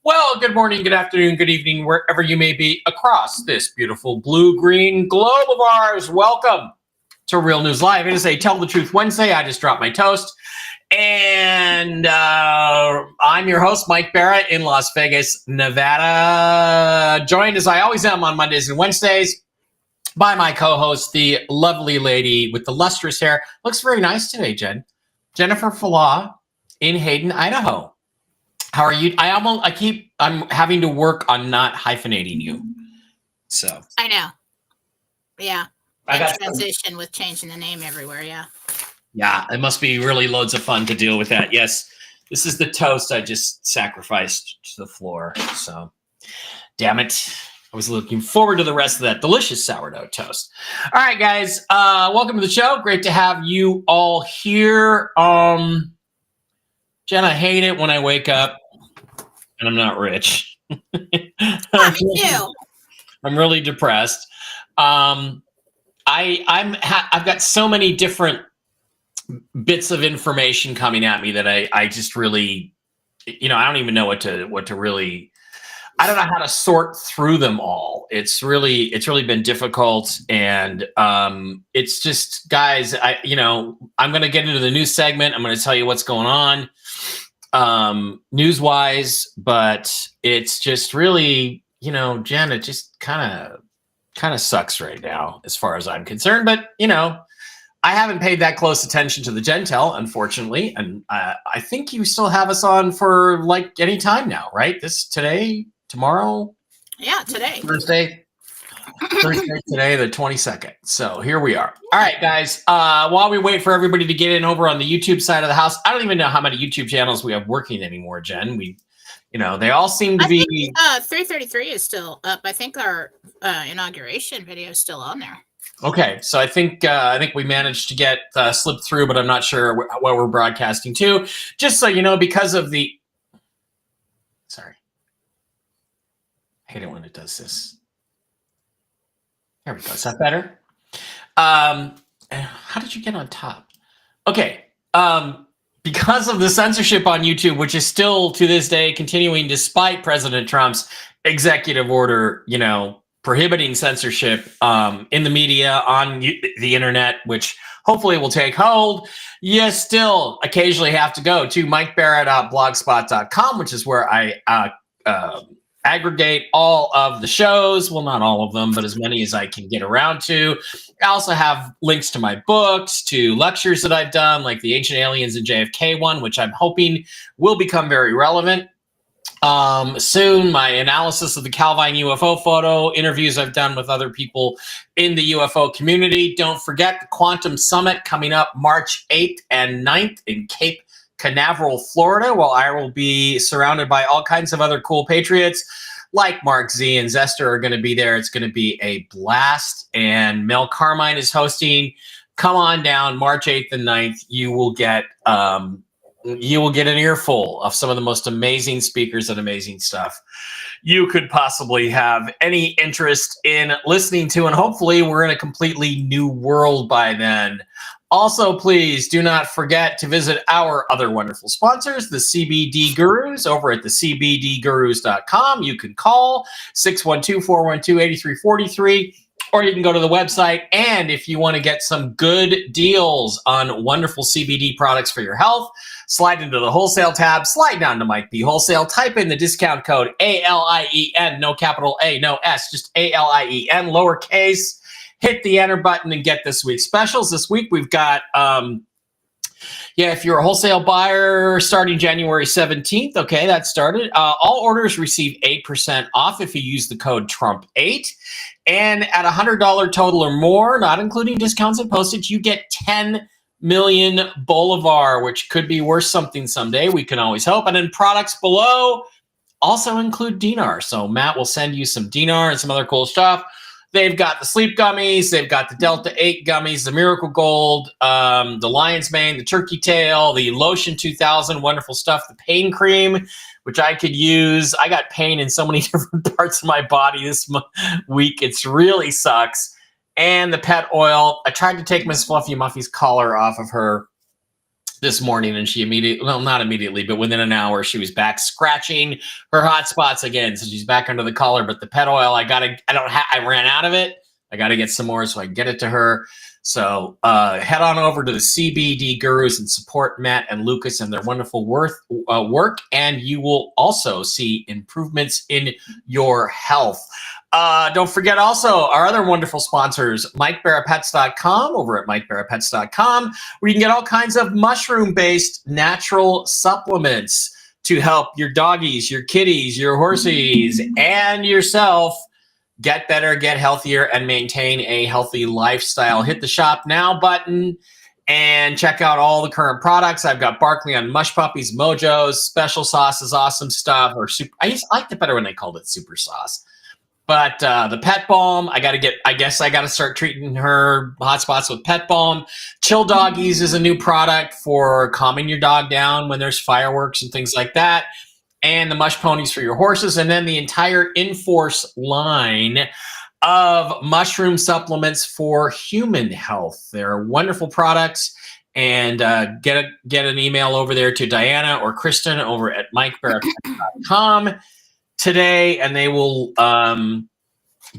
Well, good morning, good afternoon, good evening, wherever you may be across this beautiful blue-green globe of ours. Welcome to Real News Live. It is a Tell the Truth Wednesday. I just dropped my toast. And I'm your host, Mike Barrett in Las Vegas, Nevada. Joined as I always am on Mondays and Wednesdays by my co-host, the lovely lady with the lustrous hair. Looks very nice today, Jen. Jennifer Falah in Hayden, Idaho. How are you? I'm having to work on not hyphenating you. So I know. Yeah. I got transition with changing the name everywhere. Yeah. Yeah, it must be really loads of fun to deal with that. Yes, this is the toast I just sacrificed to the floor. So, damn it. I was looking forward to the rest of that delicious sourdough toast. All right, guys. Welcome to the show. Great to have you all here. Jen, I hate it when I wake up and I'm not rich. Me too. I'm really depressed. I've got so many different bits of information coming at me that I just really, I don't even know what to really. I don't know how to sort through them all. It's really been difficult, and it's just, guys. I'm going to get into the news segment. I'm going to tell you what's going on, news-wise, but it's just really, Jen, it just kind of sucks right now as far as I'm concerned. But I haven't paid that close attention to the Gentel, unfortunately, and I think you still have us on for like any time now, right? Today, tomorrow? Yeah, today. Thursday today, the 22nd. So here we are. All right, guys. While we wait for everybody to get in over on the YouTube side of the house, I don't even know how many YouTube channels we have working anymore, Jen. They all seem to be. 333 is still up. I think our inauguration video is still on there. Okay, so I think we managed to get slipped through, but I'm not sure what we're broadcasting to. Just so you know, because of the. Sorry, I hate it when it does this. There we go. Is that better? How did you get on top? Okay. Because of the censorship on YouTube, which is still to this day continuing despite President Trump's executive order, prohibiting censorship in the media, on the internet, which hopefully will take hold, you still occasionally have to go to mikebarrett.blogspot.com, which is where I aggregate all of the shows. Well, not all of them, but as many as I can get around to. I also have links to my books, to lectures that I've done, like the Ancient Aliens and JFK one, which I'm hoping will become very relevant. Soon, my analysis of the Calvine UFO photo, interviews I've done with other people in the UFO community. Don't forget the Quantum Summit coming up March 8th and 9th in Cape Canaveral, Florida, while I will be surrounded by all kinds of other cool patriots like Mark Z and Zester are going to be there. It's going to be a blast, and Mel Carmine is hosting. Come on down March 8th and 9th. You will get an earful of some of the most amazing speakers and amazing stuff you could possibly have any interest in listening to, and hopefully we're in a completely new world by then. Also, please do not forget to visit our other wonderful sponsors, the CBD Gurus, over at the CBDGurus.com. You can call 612-412-8343, or you can go to the website. And if you want to get some good deals on wonderful CBD products for your health, slide into the wholesale tab, slide down to Mike B Wholesale, type in the discount code ALIEN, no capital A, no S, just ALIEN, lowercase. Hit the enter button and get this week's specials. This week we've got, if you're a wholesale buyer starting January 17th, okay, that started. All orders receive 8% off if you use the code Trump8. And at $100 total or more, not including discounts and postage, you get 10 million Bolivar, which could be worth something someday. We can always hope. And then products below also include dinar. So Matt will send you some dinar and some other cool stuff. They've got the sleep gummies. They've got the Delta 8 gummies, the Miracle Gold, the Lion's Mane, the Turkey Tail, the Lotion 2000, wonderful stuff, the pain cream, which I could use. I got pain in so many different parts of my body this week. It's really sucks. And the pet oil. I tried to take Miss Fluffy Muffy's collar off of her this morning, and she immediately, well, not immediately, but within an hour, she was back scratching her hot spots again. So she's back under the collar. But the pet oil, I ran out of it. I got to get some more so I can get it to her. So head on over to the CBD Gurus and support Matt and Lucas and their wonderful work, and you will also see improvements in your health. Don't forget also our other wonderful sponsors, MikeBarraPets.com, over at MikeBarraPets.com, where you can get all kinds of mushroom-based natural supplements to help your doggies, your kitties, your horsies, and yourself get better, get healthier, and maintain a healthy lifestyle. Hit the shop now button and check out all the current products. I've got Barkley on Mush Puppies, Mojos, special sauces, awesome stuff. Or super, I liked it better when they called it super sauce. But the pet balm, I guess I got to start treating her hotspots with pet balm. Chill Doggies is a new product for calming your dog down when there's fireworks and things like that. And the Mush Ponies for your horses, and then the entire Enforce line of mushroom supplements for human health. They're wonderful products, and get an email over there to Diana or Kristen over at MikeBarraPets.com today, and they will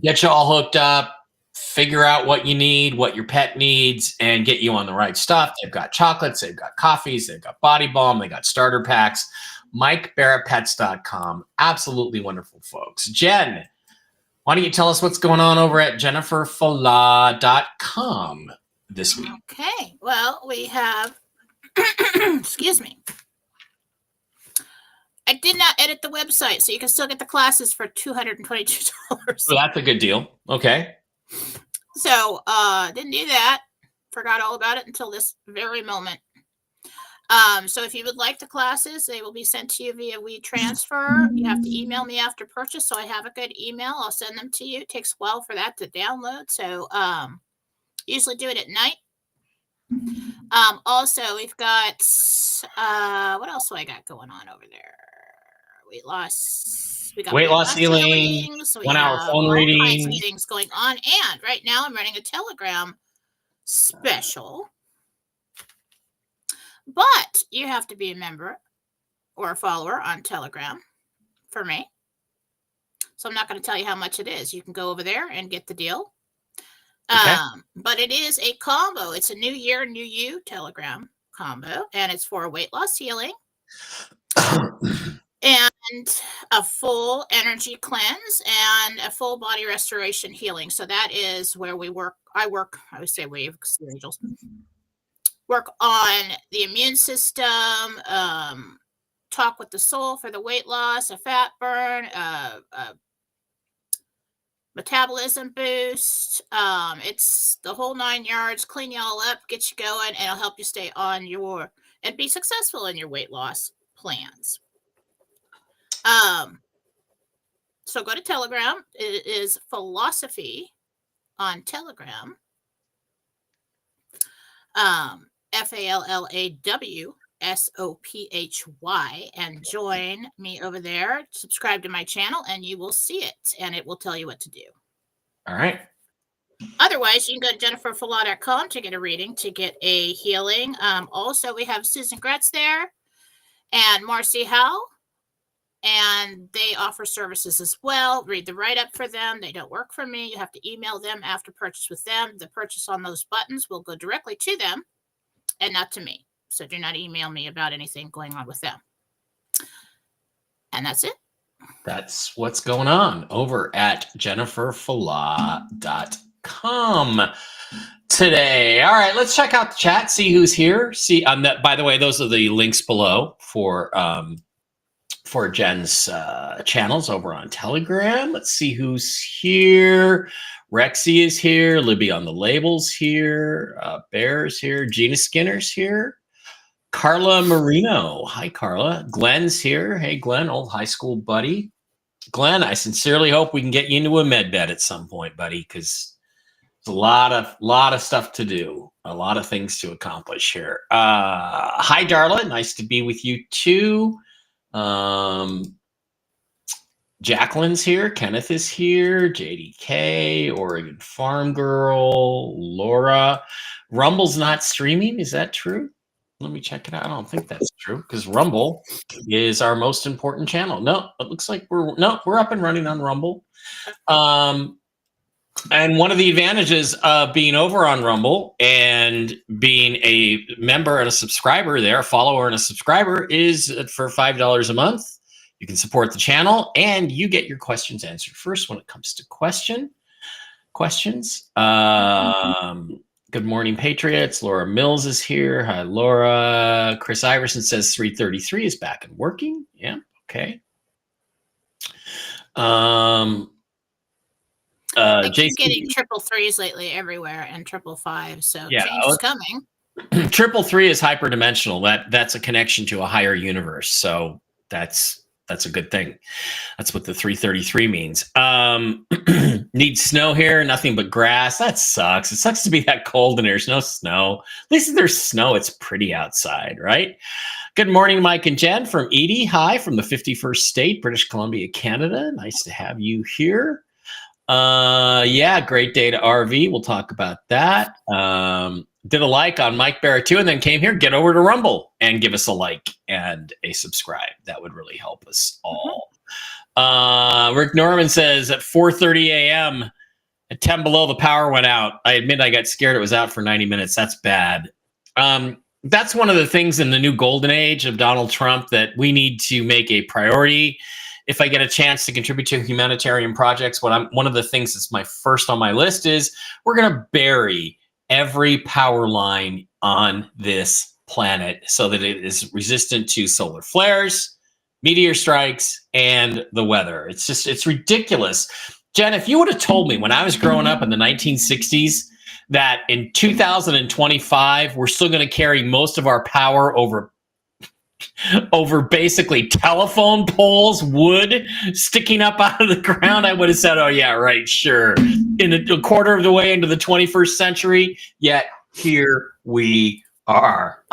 get you all hooked up, figure out what you need, what your pet needs, and get you on the right stuff. They've got chocolates, they've got coffees, they've got body balm, they got starter packs. MikeBarraPets.com. Absolutely wonderful folks. Jen, why don't you tell us what's going on over at JenniferFala.com this week? Okay. Well, we have, excuse me. I did not edit the website, so you can still get the classes for $222. So that's a good deal. Okay. So, didn't do that. Forgot all about it until this very moment. So if you would like the classes, they will be sent to you via WeTransfer. You have to email me after purchase, so I have a good email. I'll send them to you. It takes a while for that to download, so usually do it at night. Also, we've got what else do I got going on over there? Weight loss. We got weight loss healing, so 1 hour phone reading. All kinds of things going on, and right now I'm running a Telegram special. But you have to be a member or a follower on Telegram for me. So I'm not going to tell you how much it is. You can go over there and get the deal. Okay. But it is a combo. It's a New Year, New You Telegram combo. And it's for weight loss healing and a full energy cleanse and a full body restoration healing. So that is where we work. I would say we, because the angels work on the immune system, talk with the soul for the weight loss, a fat burn, a metabolism boost. It's the whole 9 yards, clean you all up, get you going, and it'll help you stay on and be successful in your weight loss plans. So go to Telegram. It is Philosophy on Telegram. FALLAWSOPHY, and join me over there. Subscribe to my channel and you will see it, and it will tell you what to do. All right. Otherwise, you can go to JenniferFala.com to get a reading, to get a healing. Also, we have Susan Gretz there and Marcy Howe, and they offer services as well. Read the write-up for them. They don't work for me. You have to email them after purchase with them. The purchase on those buttons will go directly to them and not to me. So do not email me about anything going on with them. And that's it. That's what's going on over at JenniferFala.com today. All right, let's check out the chat, see who's here. See, by the way, those are the links below for Jen's channels over on Telegram. Let's see who's here. Rexy is here. Libby on the labels here. Bear's here. Gina Skinner's here. Carla Marino. Hi, Carla. Glenn's here. Hey, Glenn, old high school buddy. Glenn, I sincerely hope we can get you into a med bed at some point, buddy, because there's a lot of stuff to do, a lot of things to accomplish here. Hi, Darla. Nice to be with you too. Jacqueline's here. Kenneth is here. JDK, Oregon Farm Girl, Laura. Rumble's not streaming. Is that true? Let me check it out. I don't think that's true because Rumble is our most important channel. No, it looks like we're up and running on Rumble. And one of the advantages of being over on Rumble and being a member and a subscriber there, a follower and a subscriber, is for $5 a month. You can support the channel and you get your questions answered first when it comes to questions. Good morning, Patriots. Laura Mills is here. Hi, Laura. Chris Iverson says 333 is back and working. Yeah, okay. I keep getting 333s lately everywhere and 555, so yeah, change is coming. 333 is hyperdimensional. That's a connection to a higher universe. So that's a good thing. That's what the 333 means. Need snow here, nothing but grass. That sucks. It sucks to be that cold and there's no snow. At least if there's snow, it's pretty outside, right? Good morning, Mike and Jen from Edie. Hi, from the 51st state, British Columbia, Canada. Nice to have you here. Yeah, great day to RV. We'll talk about that. Did a like on Mike Barrett too, and then came here. Get over to Rumble and give us a like and a subscribe. That would really help us all. Rick Norman says at 4:30 a.m. at 10 below, the power went out. I admit I got scared. It was out for 90 minutes. That's bad. That's one of the things in the new golden age of Donald Trump that we need to make a priority. If I get a chance to contribute to humanitarian projects, one of the things that's my first on my list is we're going to bury every power line on this planet so that it is resistant to solar flares, meteor strikes, and the weather. It's ridiculous. Jen, if you would have told me when I was growing up in the 1960s that in 2025, we're still going to carry most of our power over basically telephone poles, wood sticking up out of the ground, I would have said, oh yeah, right, sure. In a quarter of the way into the 21st century, yet here we are.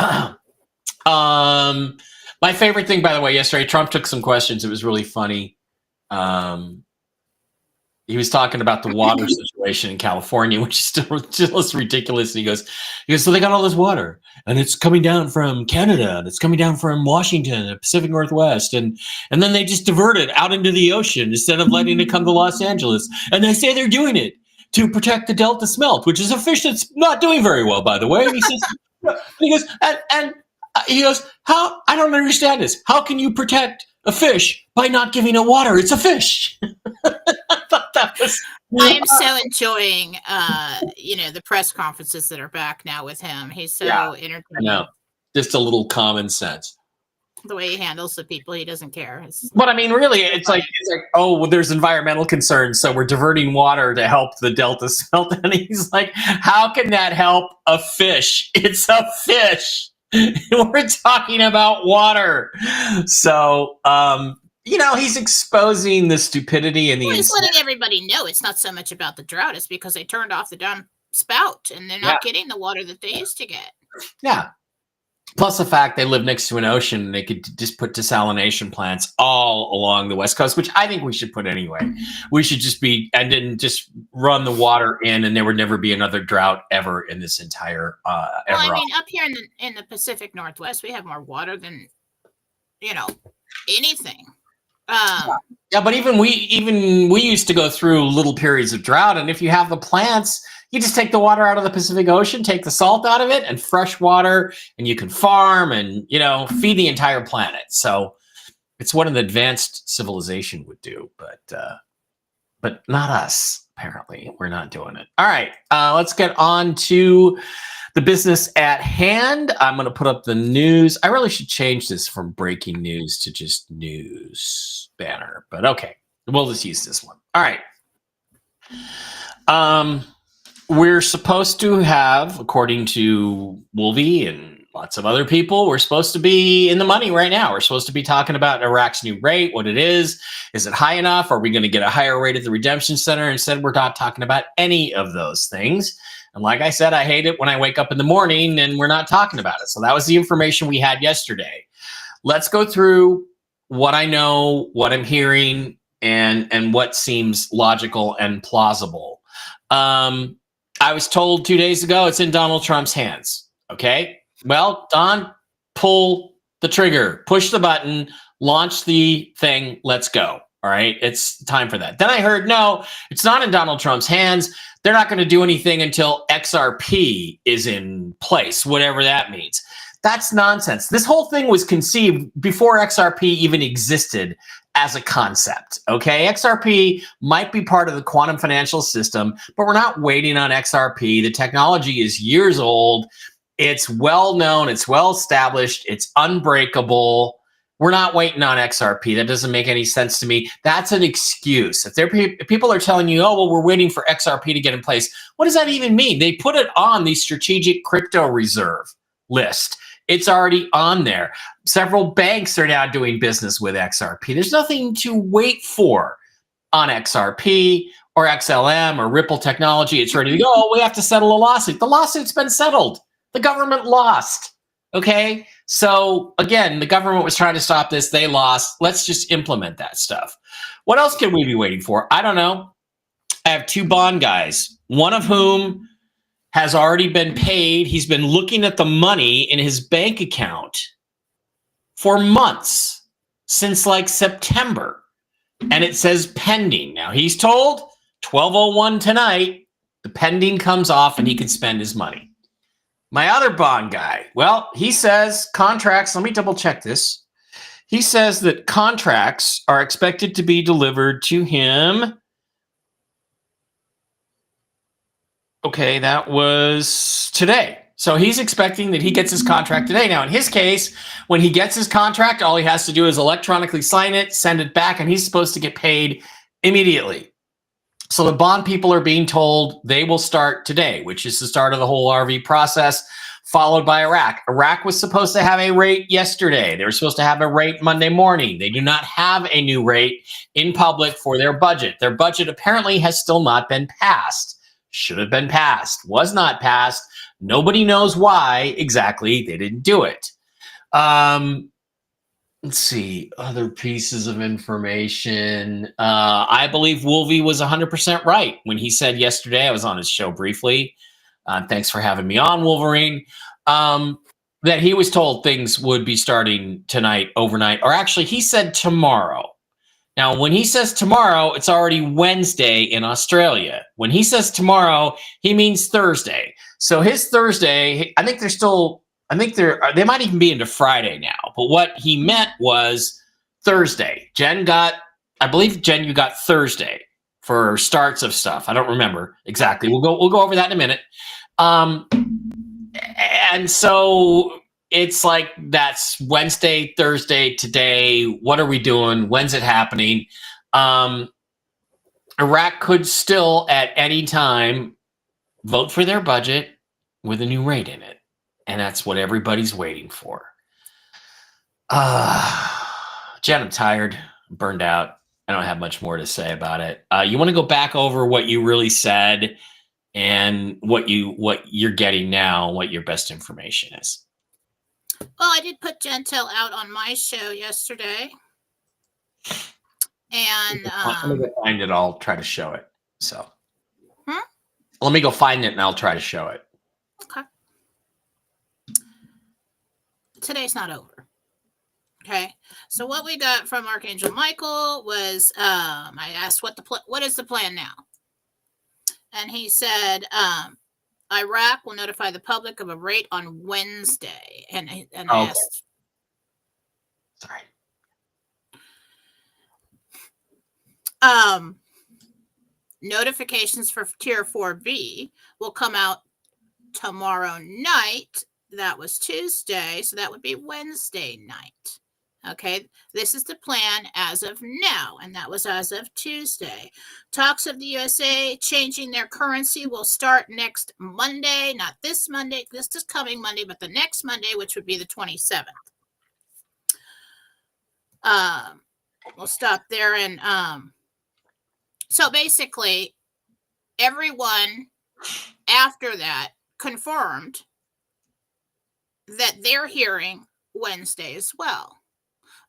My favorite thing, by the way, yesterday, Trump took some questions. It was really funny. He was talking about the water situation in California, which is still just ridiculous. And he goes, so they got all this water and it's coming down from Canada and it's coming down from Washington, the Pacific Northwest. And then they just divert it out into the ocean instead of letting it come to Los Angeles. And they say they're doing it to protect the Delta smelt, which is a fish that's not doing very well, by the way. And he says, he goes, how? I don't understand this. How can you protect a fish by not giving it water? It's a fish. I am so enjoying, the press conferences that are back now with him. He's so entertaining. No, just a little common sense. The way he handles the people, he doesn't care. But I mean, really, it's like, oh, well, there's environmental concerns, so we're diverting water to help the Delta smelt. And he's like, how can that help a fish? It's a fish. We're talking about water. So, he's exposing the stupidity and the. Well, he's letting everybody know it's not so much about the drought; it's because they turned off the damn spout and they're not getting the water that they used to get. Yeah. Plus the fact they live next to an ocean, and they could just put desalination plants all along the West Coast, which I think we should put anyway. We should just just run the water in, and there would never be another drought ever in this entire. Up here in the Pacific Northwest, we have more water than anything. Yeah, but even we used to go through little periods of drought, and if you have the plants, you just take the water out of the Pacific Ocean, take the salt out of it, and fresh water, and you can farm and feed the entire planet. So it's what an advanced civilization would do, but not us. Apparently, we're not doing it. All right, let's get on to the business at hand. I'm going to put up the news. I really should change this from breaking news to just news banner, but okay, we'll just use this one. All right. We're supposed to have, according to Wolvie and lots of other people, we're supposed to be in the money right now. We're supposed to be talking about Iraq's new rate, what it is. Is it high enough? Are we going to get a higher rate at the Redemption Center? Instead, we're not talking about any of those things. And like I said, I hate it when I wake up in the morning and we're not talking about it. So that was the information we had yesterday. Let's go through what I know, what I'm hearing, and what seems logical and plausible. I was told 2 days ago it's in Donald Trump's hands. Okay. Well, Don, pull the trigger, push the button, launch the thing. Let's go. All right. It's time for that. Then I heard, no, it's not in Donald Trump's hands. They're not going to do anything until XRP is in place, whatever that means. That's nonsense. This whole thing was conceived before XRP even existed as a concept. Okay. XRP might be part of the quantum financial system, but we're not waiting on XRP. The technology is years old. It's well known. It's well established. It's unbreakable. We're not waiting on XRP. That doesn't make any sense to me. That's an excuse. If people are telling you, oh, well, we're waiting for XRP to get in place, what does that even mean? They put it on the strategic crypto reserve list. It's already on there. Several banks are now doing business with XRP. There's nothing to wait for on XRP or XLM or Ripple technology. It's ready to go. Oh, we have to settle a lawsuit. The lawsuit's been settled. The government lost. Okay. So again, the government was trying to stop this. They lost. Let's just implement that stuff. What else can we be waiting for? I don't know. I have two bond guys, one of whom has already been paid. He's been looking at the money in his bank account for months, since like September. And it says pending. Now he's told 12:01 tonight, the pending comes off and he can spend his money. My other bond guy, well, he says contracts, let me double check this. He says that contracts are expected to be delivered to him. Okay, that was today. So he's expecting that he gets his contract today. Now, in his case, when he gets his contract, all he has to do is electronically sign it, send it back, and he's supposed to get paid immediately. So the bond people are being told they will start today, which is the start of the whole RV process, followed by Iraq. Iraq was supposed to have a rate yesterday. They were supposed to have a rate Monday morning. They do not have a new rate in public for their budget. Their budget apparently has still not been passed. Should have been passed. Was not passed. Nobody knows why exactly they didn't do it. Let's see, other pieces of information. I believe Wolvie was 100% right when he said yesterday, I was on his show briefly. Thanks for having me on, Wolverine. That he was told things would be starting tonight, overnight, or actually he said tomorrow. Now, when he says tomorrow, it's already Wednesday in Australia. When he says tomorrow, he means Thursday. So his Thursday, I think they're still, they might even be into Friday now. But what he meant was Thursday. I believe Jen, you got Thursday for starts of stuff. I don't remember exactly. We'll go over that in a minute. And so it's like that's Wednesday, Thursday, today. What are we doing? When's it happening? Iraq could still at any time vote for their budget with a new rate in it. And that's what everybody's waiting for. Jen, I'm tired, I'm burned out. I don't have much more to say about it. You want to go back over what you really said and what you're getting now, what your best information is. Well, I did put Gentel out on my show yesterday. And let me go find it. I'll try to show it. So let me go find it and I'll try to show it. Okay. Today's not over. Okay. So what we got from Archangel Michael was I asked what is the plan now? And he said Iraq will notify the public of a rate on Wednesday. And I asked. Sorry. Notifications for Tier 4B will come out tomorrow night. That was Tuesday, so that would be Wednesday night. Okay, this is the plan as of now, and that was as of Tuesday. Talks of the USA changing their currency will start next Monday, not this Monday, this is coming Monday, but the next Monday, which would be the 27th. We'll stop there. And so basically, everyone after that confirmed that they're hearing Wednesday as well.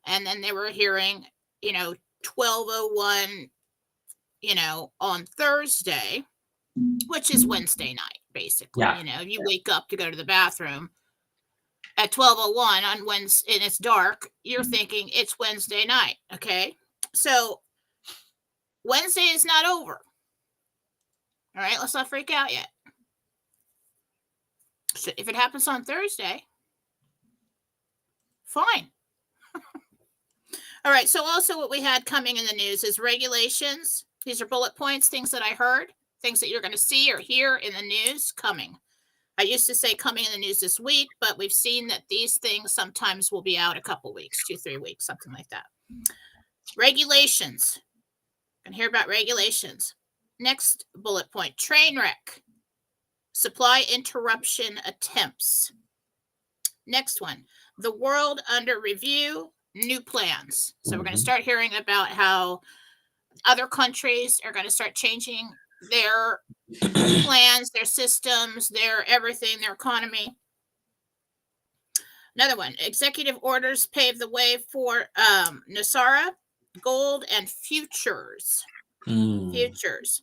And then they were hearing, 12:01, on Thursday, which is Wednesday night, basically. Yeah. You wake up to go to the bathroom, at 12:01 on Wednesday and it's dark, you're thinking it's Wednesday night. Okay. So Wednesday is not over. All right. Let's not freak out yet. So if it happens on Thursday, fine. All right. So also what we had coming in the news is regulations. These are bullet points, things that I heard, things that you're going to see or hear in the news coming. I used to say coming in the news this week, but we've seen that these things sometimes will be out a couple weeks, 2-3 weeks, something like that. Regulations. Going to hear about regulations. Next bullet point, train wreck. Supply interruption attempts. Next one, the world under review, new plans. So we're going to start hearing about how other countries are going to start changing their plans, their systems, their everything, their economy. Another one, executive orders pave the way for NESARA, gold, and futures. Futures.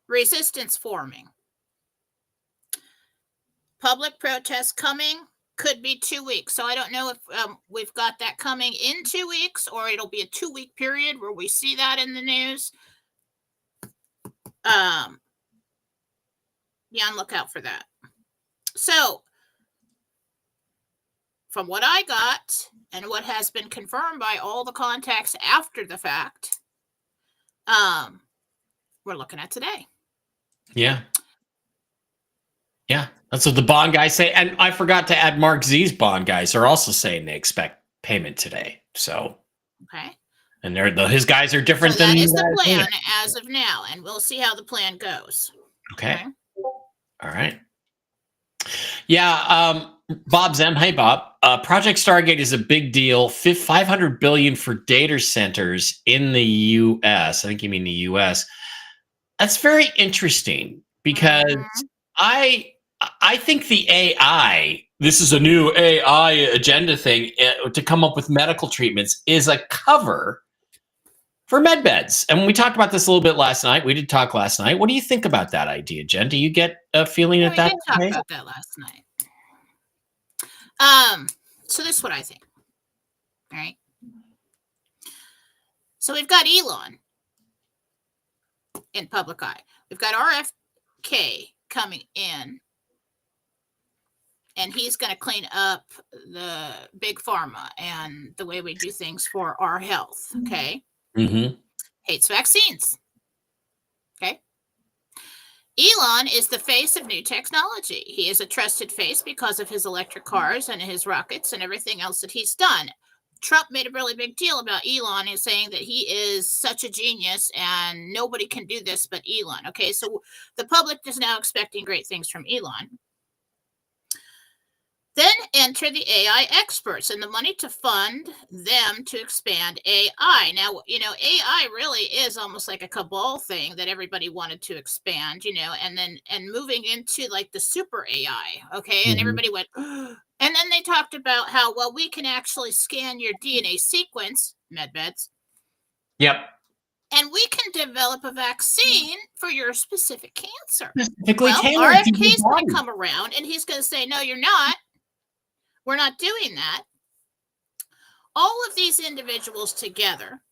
Resistance forming. Public protests coming, could be 2 weeks. So I don't know if we've got that coming in 2 weeks or it'll be a 2-week period where we see that in the news. Be on lookout for that. So from what I got and what has been confirmed by all the contacts after the fact, we're looking at today. Yeah. Yeah. That's what the bond guys say. And I forgot to add Mark Z's bond guys are also saying they expect payment today. So, okay. And his guys are different so than that is the plan as of now, and we'll see how the plan goes. Okay. All right. Yeah. Bob Zem. Hey, Bob. Project Stargate is a big deal. $500 billion for data centers in the U.S. I think you mean the U.S. That's very interesting because I think the AI, this is a new AI agenda thing to come up with medical treatments, is a cover for med beds. And we talked about this a little bit last night. We did talk last night. What do you think about that idea, Jen? Do you get a feeling that we did talk about that last night. So this is what I think. All right. So we've got Elon in public eye. We've got RFK coming in. And he's going to clean up the big pharma and the way we do things for our health. Okay. Hates vaccines. Okay. Elon is the face of new technology. He is a trusted face because of his electric cars and his rockets and everything else that he's done. Trump made a really big deal about Elon and saying that he is such a genius and nobody can do this but Elon. Okay. So the public is now expecting great things from Elon. Then enter the AI experts and the money to fund them to expand AI. Now, AI really is almost like a cabal thing that everybody wanted to expand, and moving into like the super AI. Okay. And everybody went, and then they talked about how, well, we can actually scan your DNA sequence, medbeds. Yep. And we can develop a vaccine for your specific cancer. Well, RFK's going to come around and he's going to say, no, you're not. We're not doing that. All of these individuals together.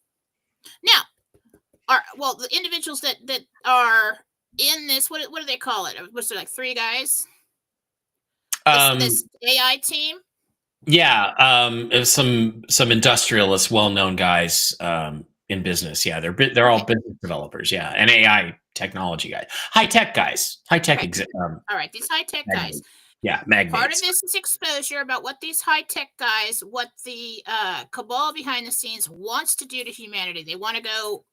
Now, the individuals that are in this, what do they call it? Was there like 3 guys? This AI team? Yeah, some industrialists, well-known guys in business. Yeah, they're all business developers. Yeah, and AI technology guys, high-tech guys, high-tech. All right, these high-tech guys. Yeah, magnates. Part of this is exposure about what these high-tech guys, what the cabal behind the scenes wants to do to humanity. They want to go,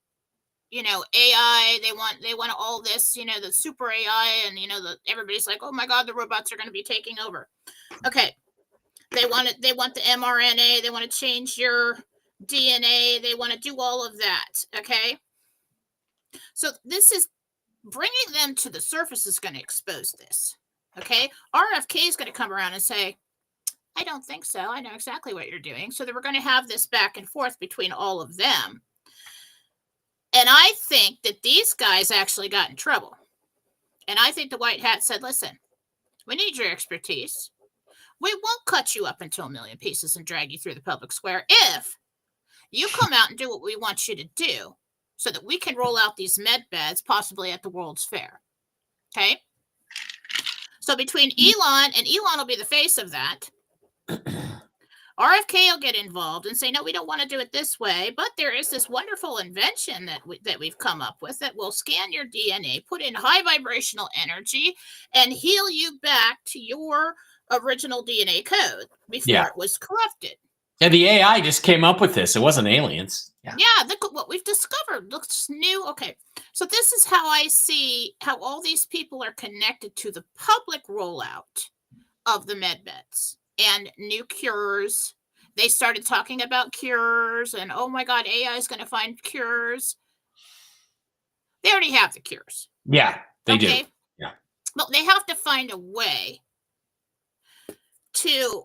AI. They want all this, the super AI, and everybody's like, oh my God, the robots are going to be taking over. Okay, they want the mRNA. They want to change your DNA. They want to do all of that. Okay, so this is bringing them to the surface is going to expose this. Okay, RFK is going to come around and say, I don't think so. I know exactly what you're doing. So that we're going to have this back and forth between all of them. And I think that these guys actually got in trouble. And I think the White Hat said, listen, We need your expertise. We won't cut you up into a million pieces and drag you through the public square if you come out and do what we want you to do so that we can roll out these med beds possibly at the World's Fair. Okay? So between Elon, and Elon will be the face of that, RFK will get involved and say, no, we don't want to do it this way, but there is this wonderful invention that we've come up with that will scan your DNA, put in high vibrational energy, and heal you back to your original DNA code before it was corrupted. Yeah, the AI just came up with this. It wasn't aliens. Yeah, look at what we've discovered. Looks new. Okay, so this is how I see how all these people are connected to the public rollout of the med beds and new cures. They started talking about cures and, oh my God, AI is going to find cures. They already have the cures. Yeah, they do. Yeah. But they have to find a way to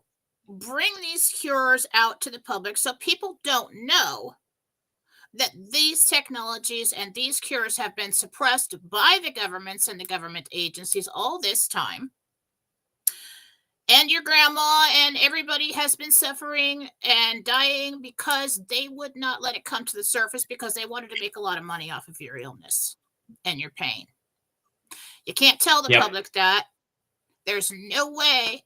bring these cures out to the public so people don't know that these technologies and these cures have been suppressed by the governments and the government agencies all this time. And your grandma and everybody has been suffering and dying because they would not let it come to the surface because they wanted to make a lot of money off of your illness and your pain. You can't tell the public that. There's no way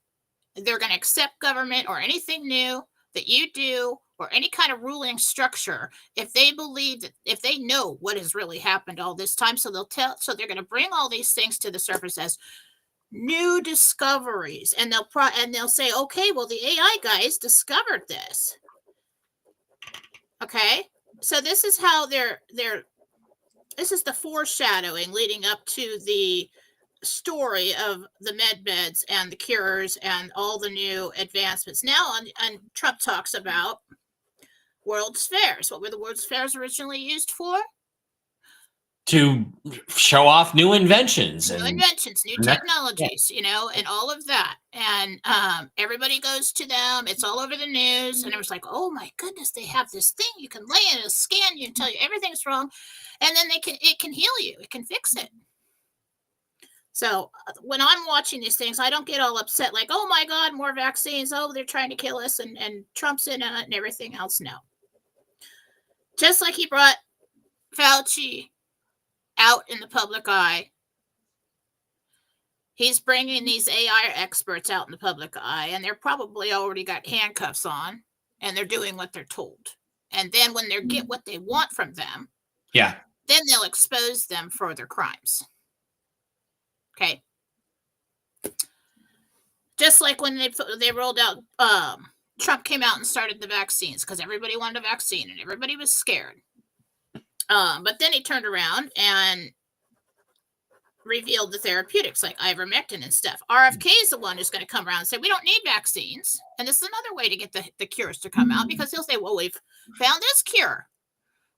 they're going to accept government or anything new that you do or any kind of ruling structure if they believe that, if they know what has really happened all this time. So they're going to bring all these things to the surface as new discoveries, and they'll say, okay, well, the AI guys discovered this. Okay, so this is how this is the foreshadowing leading up to the story of the med beds and the cures and all the new advancements. Now, and Trump talks about World's Fairs. What were the World's Fairs originally used for? To show off new inventions. New technologies, and all of that. And everybody goes to them. It's all over the news. And it was like, oh my goodness, they have this thing. You can lay in, it'll scan you and tell you everything's wrong. And then it can heal you. It can fix it. So when I'm watching these things, I don't get all upset like, oh my God, more vaccines. Oh, they're trying to kill us and Trump's in it and everything else. No. Just like he brought Fauci out in the public eye, he's bringing these AI experts out in the public eye, and they're probably already got handcuffs on, and they're doing what they're told. And then when they get what they want from them, then they'll expose them for their crimes. Okay. Just like when they rolled out, Trump came out and started the vaccines because everybody wanted a vaccine and everybody was scared. But then he turned around and revealed the therapeutics like ivermectin and stuff. RFK is the one who's going to come around and say, we don't need vaccines. And this is another way to get the cures to come out because he'll say, well, we've found this cure.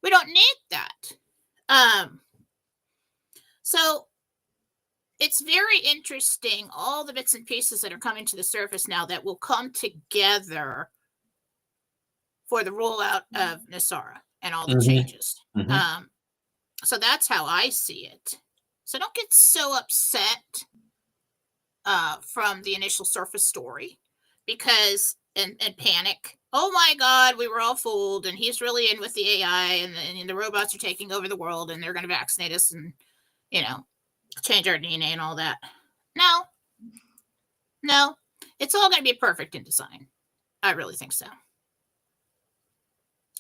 We don't need that. So it's very interesting, all the bits and pieces that are coming to the surface now that will come together for the rollout of NESARA and all the changes. So that's how I see it. So don't get so upset from the initial surface story because and panic. Oh my God, we were all fooled and he's really in with the AI and the robots are taking over the world and they're going to vaccinate us and, change our DNA and all that. No, it's all going to be perfect in design. I really think so.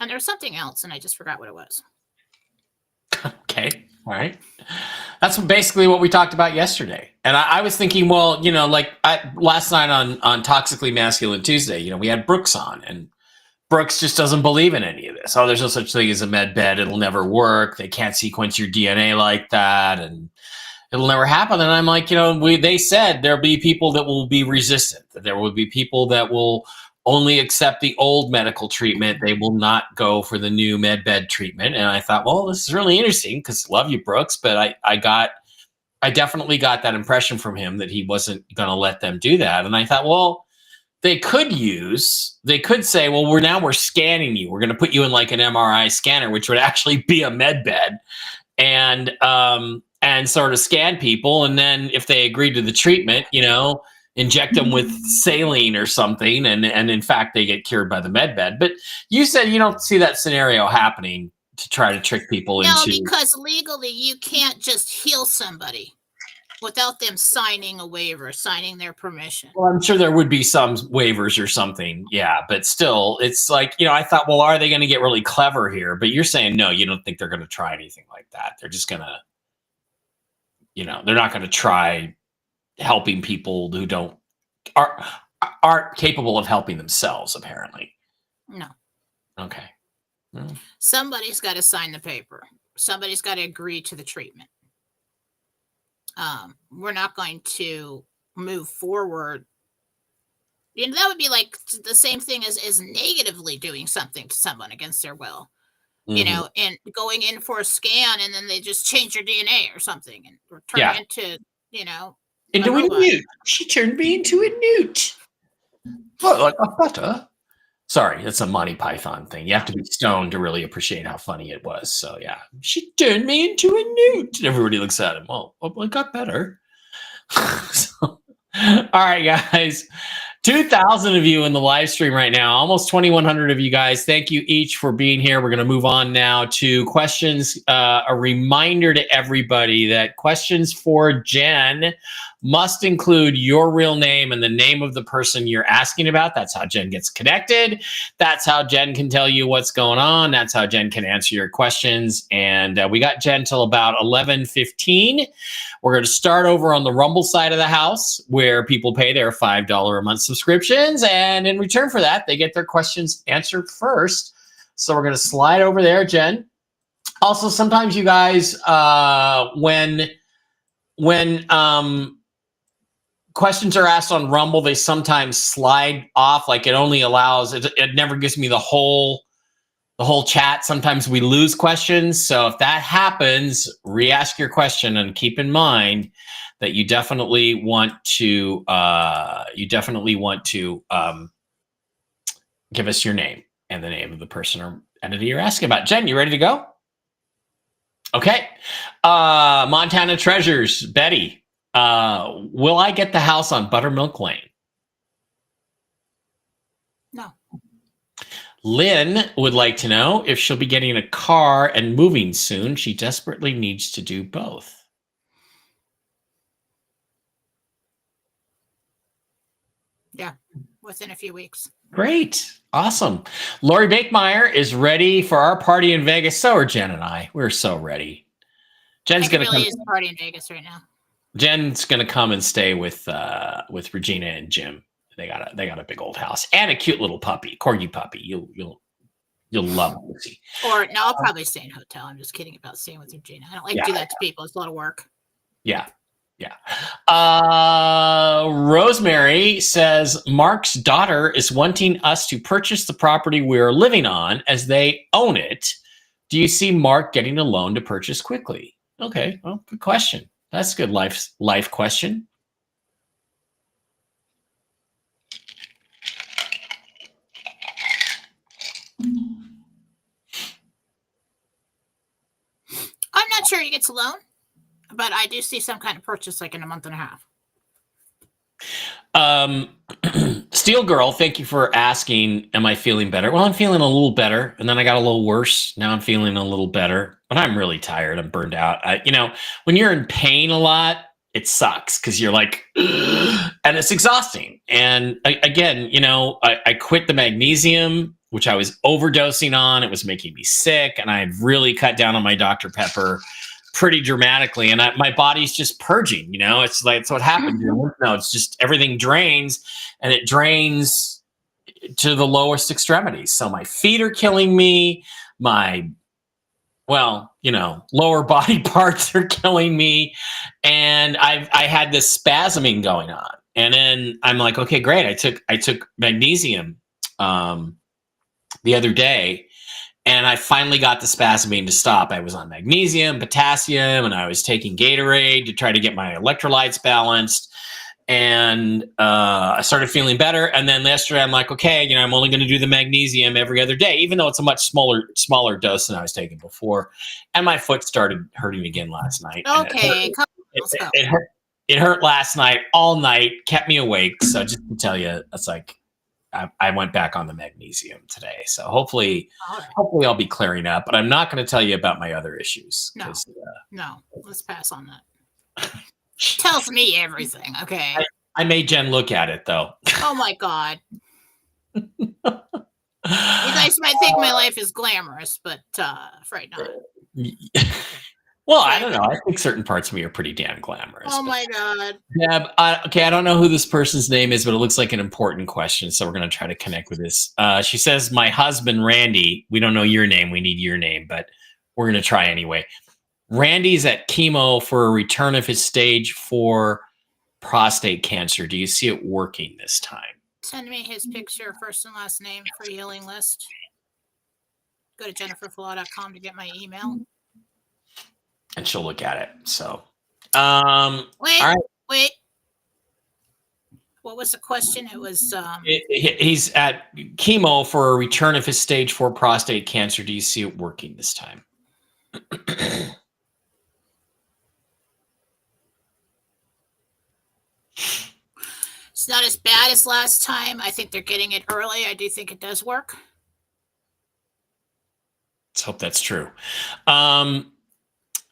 And there was something else, and I just forgot what it was. Okay. All right. That's basically what we talked about yesterday. And I was thinking, well, last night on Toxically Masculine Tuesday, we had Brooks on, and Brooks just doesn't believe in any of this. Oh, there's no such thing as a med bed. It'll never work. They can't sequence your DNA like that, and it'll never happen. And I'm like, they said there'll be people that will be resistant, that there will be people that will only accept the old medical treatment. They will not go for the new med bed treatment. And I thought, well, this is really interesting because love you, Brooks. But I definitely got that impression from him that he wasn't going to let them do that. And I thought, well, they could say, well, we're scanning you. We're going to put you in like an MRI scanner, which would actually be a med bed. And and sort of scan people. And then if they agree to the treatment, inject them with saline or something. And in fact, they get cured by the med bed. But you said you don't see that scenario happening to try to trick people No, into. because legally you can't just heal somebody without them signing a waiver, signing their permission. Well, I'm sure there would be some waivers or something. Yeah. But still, it's like, I thought, well, are they going to get really clever here? But you're saying, no, you don't think they're going to try anything like that. They're just going to, they're not going to try helping people who aren't capable of helping themselves, apparently. No. Okay. Well. Somebody's got to sign the paper. Somebody's got to agree to the treatment. We're not going to move forward. That would be like the same thing as negatively doing something to someone against their will. And going in for a scan, and then they just change your DNA or something, or turn into, into a newt. She turned me into a newt. Well, like a butter. Sorry, that's a Monty Python thing. You have to be stoned to really appreciate how funny it was. So yeah, she turned me into a newt. And everybody looks at him. Well, it got better. All right, guys. 2,000 of you in the live stream right now, almost 2,100 of you guys. Thank you each for being here. We're going to move on now to questions. A reminder to everybody that questions for Jen must include your real name and the name of the person you're asking about. That's how Jen gets connected. That's how Jen can tell you what's going on. That's how Jen can answer your questions. And we got Jen till about 11:15. We're going to start over on the Rumble side of the house, where people pay their $5 a month subscriptions. And in return for that, they get their questions answered first. So we're going to slide over there, Jen. Also, sometimes you guys, when questions are asked on Rumble, they sometimes slide off. Like it only allows, it never gives me the whole chat. Sometimes we lose questions. So if that happens, re-ask your question, and keep in mind that you definitely want to give us your name and the name of the person or entity you're asking about. Jen, you ready to go? Okay. Montana Treasures, Betty. Will I get the house on Buttermilk Lane? No. Lynn would like to know if she'll be getting a car and moving soon. She desperately needs to do both. Yeah, within a few weeks. Great. Awesome. Lori Bakemeyer is ready for our party in Vegas. So are Jen and I. We're so ready. Jen's going to really is a party in Vegas right now. Jen's going to come and stay with Regina and Jim. They got a big old house and a cute little puppy, corgi puppy. You'll love Lucy. Or no, I'll probably stay in a hotel. I'm just kidding about staying with Regina. I don't like to do that to people. It's a lot of work. Yeah. Rosemary says Mark's daughter is wanting us to purchase the property we're living on as they own it. Do you see Mark getting a loan to purchase quickly? Okay, well, good question. That's a good life question. I'm not sure he gets a loan, but I do see some kind of purchase like in a month and a half. Steel Girl, thank you for asking, am I feeling better? Well, I'm feeling a little better, and then I got a little worse. Now I'm feeling a little better, but I'm really tired. I'm burned out. When you're in pain a lot, it sucks because you're like, and it's exhausting. And again, I quit the magnesium, which I was overdosing on. It was making me sick, and I had really cut down on my Dr. Pepper pretty dramatically, and my body's just purging. It's like, it's what happens. It's just everything drains, and it drains to the lowest extremities. So my feet are killing me. My lower body parts are killing me, and I had this spasming going on. And then I'm like, okay, great. I took magnesium the other day, and I finally got the spasming to stop. I was on magnesium, potassium, and I was taking Gatorade to try to get my electrolytes balanced. and I started feeling better. And then yesterday, I'm like, okay, I'm only going to do the magnesium every other day, even though it's a much smaller dose than I was taking before. And my foot started hurting again last night. Okay, let's go. It hurt. It hurt last night, all night, kept me awake. So just to tell you, it's like I went back on the magnesium today. So hopefully I'll be clearing up. But I'm not going to tell you about my other issues. No, let's pass on that. Tells me everything. Okay. I made Jen look at it though. Oh my God. You guys might think my life is glamorous, but right not. Well, I don't know. I think certain parts of me are pretty damn glamorous. Oh my God. Yeah. Okay. I don't know who this person's name is, but it looks like an important question. So we're going to try to connect with this. She says, my husband, Randy, we don't know your name. We need your name, but we're going to try anyway. Randy's at chemo for a return of his stage 4 prostate cancer. Do you see it working this time? Send me his picture, first and last name for healing list. Go to jenniferflaw.com to get my email. And she'll look at it. So, wait, all right. Wait. What was the question? It was he's at chemo for a return of his stage 4 prostate cancer. Do you see it working this time? It's not as bad as last time. I think they're getting it early. I do think it does work. Let's hope that's true.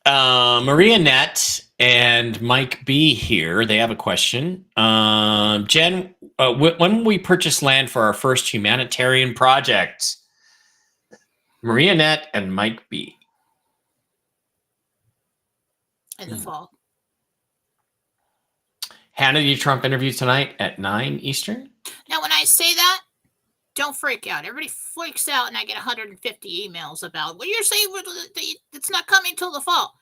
Maria Net and Mike B here. They have a question. Jen, when will we purchase land for our first humanitarian project? Maria Net and Mike B. In the fall. Hannity Trump interview tonight at 9 Eastern. Now, when I say that, don't freak out. Everybody freaks out, and I get 150 emails about, well, you're saying it's not coming till the fall.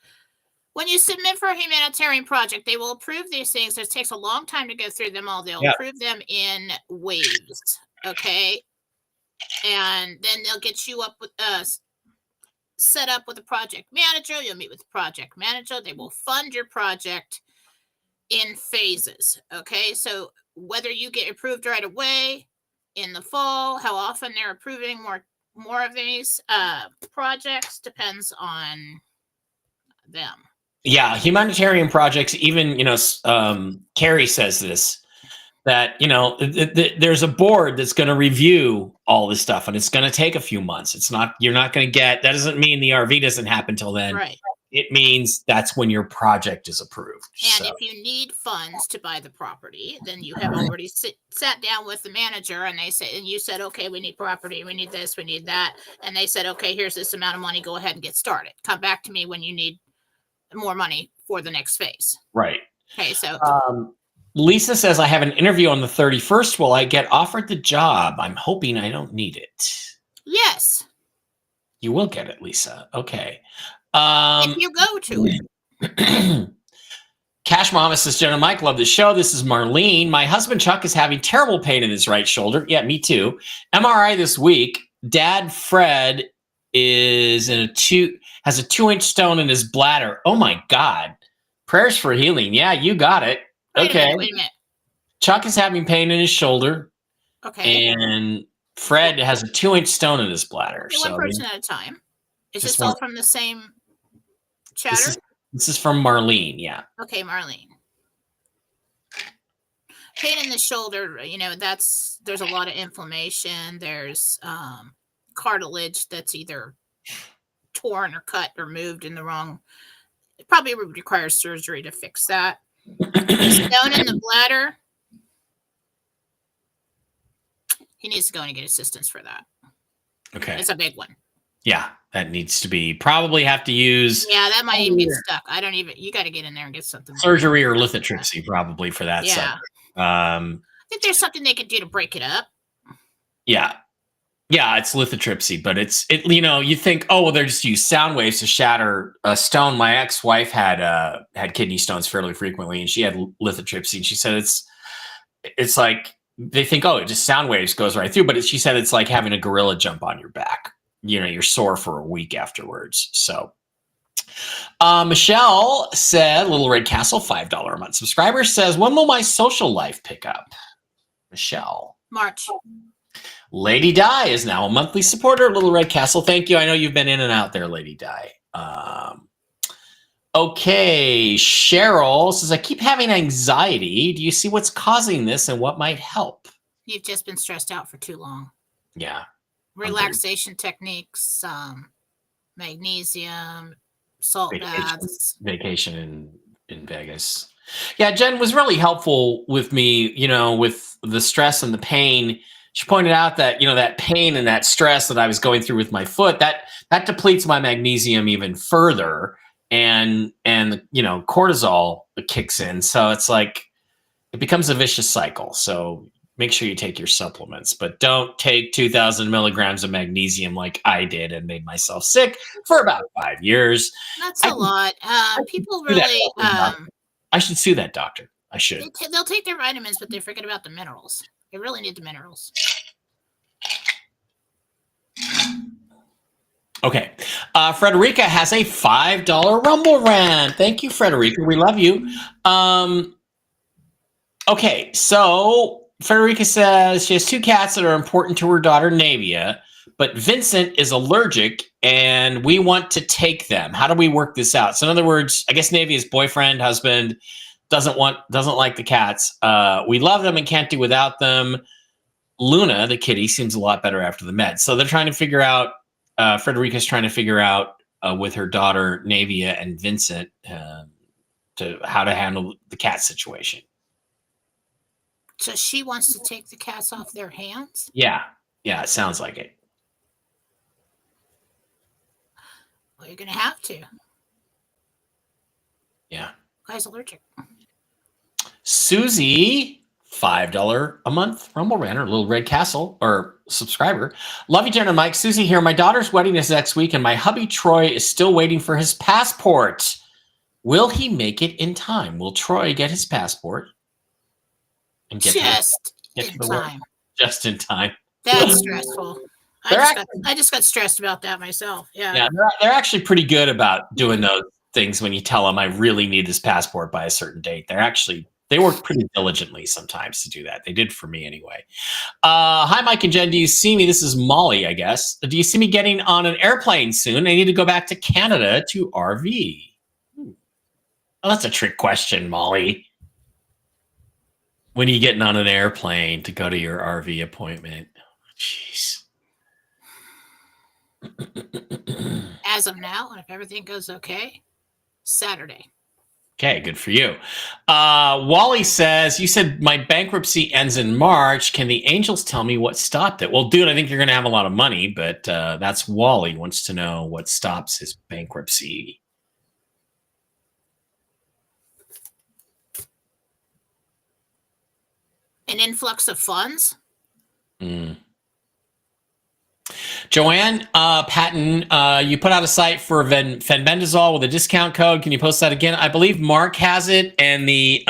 When you submit for a humanitarian project, they will approve these things. It takes a long time to go through them all. They'll approve them in waves, okay? And then they'll get you up with set up with a project manager. You'll meet with the project manager. They will fund your project in phases, okay? So whether you get approved right away in the fall, how often they're approving more of these projects depends on them. Yeah, humanitarian projects, even, Carrie says this, that, there's a board that's going to review all this stuff, and it's going to take a few months. You're not going to get, that doesn't mean the RV doesn't happen till then. Right. It means that's when your project is approved. And if you need funds to buy the property, then you have already sat down with the manager, and you said, okay, we need property, we need this, we need that. And they said, okay, here's this amount of money, go ahead and get started. Come back to me when you need more money for the next phase. Right. Okay, so Lisa says, I have an interview on the 31st. Will I get offered the job? I'm hoping I don't need it. Yes. You will get it, Lisa. Okay. If you go to it. Cash Mama says, Jenna, Mike, love the show. This is Marlene. My husband Chuck is having terrible pain in his right shoulder. Yeah, me too. MRI this week. Dad Fred has a 2-inch stone in his bladder. Oh my God. Prayers for healing. Yeah, you got it. Wait a minute. Chuck is having pain in his shoulder. Okay. And Fred has a 2-inch stone in his bladder. Okay, one person at a time. Is this all from the same chatter? This is from Marlene, yeah. Okay, Marlene. Pain in the shoulder, there's a lot of inflammation. There's cartilage that's either torn or cut or moved in the wrong. It probably would require surgery to fix that. Stone in the bladder. He needs to go and get assistance for that. Okay. It's a big one. Yeah, that needs to be, probably have to use. Yeah, that might even get stuck. You got to get in there and get something. Surgery or lithotripsy probably for that. Yeah. I think there's something they could do to break it up. Yeah. Yeah, it's lithotripsy, but you think, oh, well, they're just use sound waves to shatter a stone. My ex-wife had kidney stones fairly frequently, and she had lithotripsy, and she said it's like, they think, oh, it just sound waves goes right through, but she said it's like having a gorilla jump on your back. You're sore for a week afterwards. So Michelle said, Little Red Castle, $5 a month subscriber says, when will my social life pick up? Michelle. March. Lady Di is now a monthly supporter of Little Red Castle. Thank you. I know you've been in and out there, Lady Di. Okay. Cheryl says, I keep having anxiety. Do you see what's causing this and what might help? You've just been stressed out for too long. Yeah. Relaxation techniques, magnesium, salt baths. Vacation in Vegas. Yeah, Jen was really helpful with me, with the stress and the pain. She pointed out that, that pain and that stress that I was going through with my foot, that depletes my magnesium even further. And cortisol kicks in. So it's like, it becomes a vicious cycle. So make sure you take your supplements, but don't take 2,000 milligrams of magnesium like I did and made myself sick for about 5 years. That's a lot. People really, I should sue that doctor. I should. They'll take their vitamins, but they forget about the minerals. They really need the minerals. Okay. Frederica has a $5 Rumble rant. Thank you, Frederica. We love you. Okay. So Frederica says she has 2 cats that are important to her daughter, Navia, but Vincent is allergic and we want to take them. How do we work this out? So in other words, I guess Navia's boyfriend, husband doesn't like the cats. We love them and can't do without them. Luna, the kitty, seems a lot better after the meds. So they're trying to figure out, Frederica's trying to figure out with her daughter, Navia and Vincent, to how to handle the cat situation. So she wants to take the cats off their hands? Yeah. Yeah, it sounds like it. Well, you're going to have to. Yeah. Guy's allergic. Susie, $5 a month Rumble Ranter, Little Red Castle, or subscriber. Love you, Jen and Mike. Susie here. My daughter's wedding is next week, and my hubby Troy is still waiting for his passport. Will he make it in time? Will Troy get his passport? And get in time. Just in time. That's stressful. I just got stressed about that myself. Yeah, they're actually pretty good about doing those things when you tell them I really need this passport by a certain date. They work pretty diligently sometimes to do that. They did for me anyway. Hi, Mike and Jen. Do you see me? This is Molly, I guess. Do you see me getting on an airplane soon? I need to go back to Canada to RV. Oh, that's a trick question, Molly. When are you getting on an airplane to go to your RV appointment? Jeez. As of now, and if everything goes okay, Saturday. Okay, good for you. Wally says, you said my bankruptcy ends in March. Can the angels tell me what stopped it? Well, dude, I think you're going to have a lot of money, but that's Wally wants to know what stops his bankruptcy. An influx of funds? Joanne Patton, you put out a site for fenbendazole with a discount code. Can you post that again? I believe Mark has it, and the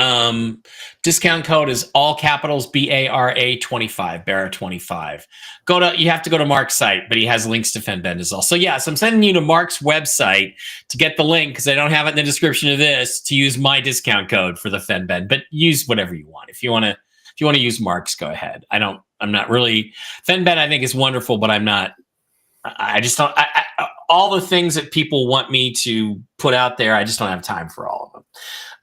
discount code is all capitals BARA 25, BARA 25. You have to go to Mark's site, but he has links to fenbendazole. So yes, I'm sending you to Mark's website to get the link because I don't have it in the description of this to use my discount code for the fenbend, but use whatever you want. If you want to use Mark's, go ahead. I'm not really fenbend. I think is wonderful, but I just don't. All the things that people want me to put out there, I just don't have time for all of them.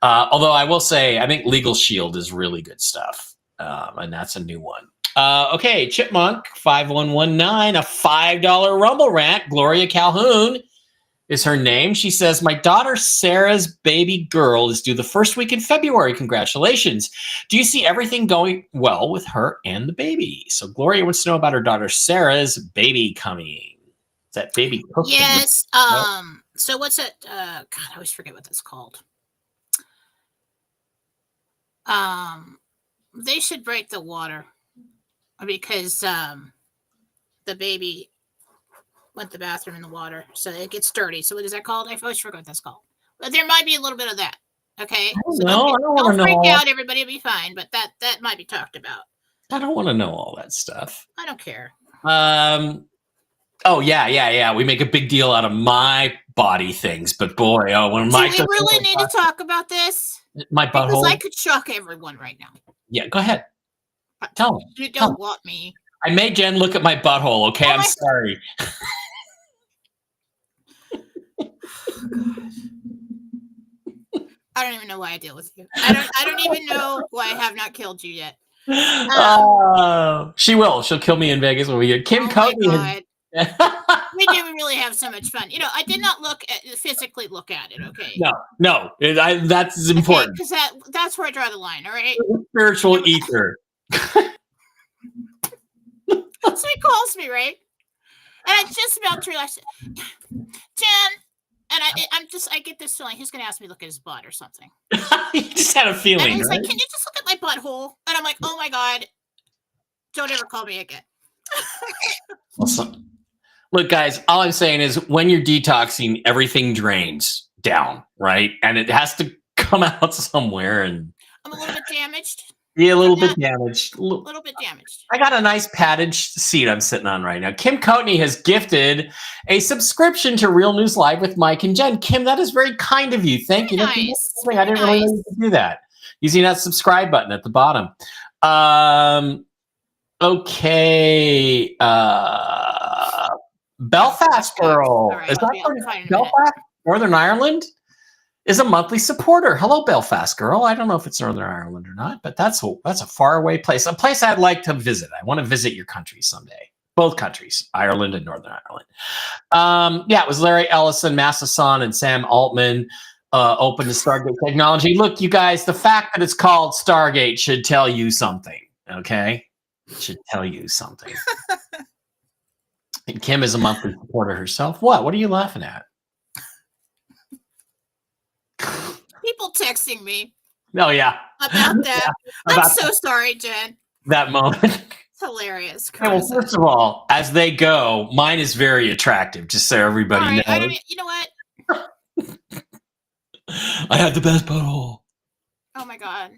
Although I will say, I think Legal Shield is really good stuff, and that's a new one. Okay, Chipmunk 5119, a $5 Rumble rant. Gloria Calhoun is her name. She says, my daughter Sarah's baby girl is due the first week in February. Congratulations. Do you see everything going well with her and the baby? So Gloria wants to know about her daughter Sarah's baby coming. Is that baby cooking? Yes. So what's it? God, I always forget what that's called. They should break the water because the baby went to the bathroom in the water, so it gets dirty. So what is that called? I always forget what that's called. But there might be a little bit of that. Okay. Don't freak out. Everybody will be fine. But that might be talked about. I don't want to know all that stuff. I don't care. Oh yeah. We make a big deal out of my body things, but boy, when Do my we really need to talk about this? my Because butthole. I could shock everyone right now. Yeah, go ahead. Tell me. You Tell don't me. want me. I made Jen look at my butthole. Okay, Oh I'm my- sorry. I don't even know why I deal with you. I don't even know why I have not killed you yet. She will. She'll kill me in Vegas when we get Kim Oh my Courtney. God. We do really have so much fun. I did not physically look at it. Okay. No, that's important. Because that's where I draw the line. All right. Spiritual ether. So he calls me, right? And I just about to realize, Jen, and I get this feeling he's going to ask me to look at his butt or something. You just had a feeling, And he's right? like, can you just look at my butthole? And I'm like, oh my God, don't ever call me again. Look, guys, all I'm saying is when you're detoxing, everything drains down, right? And it has to come out somewhere. And I'm a little bit damaged. yeah, a little bit damaged. A little bit damaged. I got a nice padded seat I'm sitting on right now. Kim Courtney has gifted a subscription to Real News Live with Mike and Jen. Kim, that is very kind of you. Thank you. Nice. I didn't really know you could do that. Using that subscribe button at the bottom. Okay. Belfast Girl. Right, Is that I'll find Belfast, Northern Ireland? Is a monthly supporter. Hello, Belfast Girl. I don't know if it's Northern Ireland or not, but that's a faraway place. A place I'd like to visit. I want to visit your country someday. Both countries, Ireland and Northern Ireland. Yeah, it was Larry Ellison, Massason, and Sam Altman opened the Stargate technology. Look, you guys, the fact that it's called Stargate should tell you something, okay? It should tell you something. And Kim is a monthly supporter herself. What? What are you laughing at? People texting me. Oh, yeah. About that. Yeah, I'm so sorry, Jen. That moment. It's hilarious. Yeah, well, first of all, as they go, mine is very attractive, just so everybody knows. You know what? I have the best butthole. Oh, my God.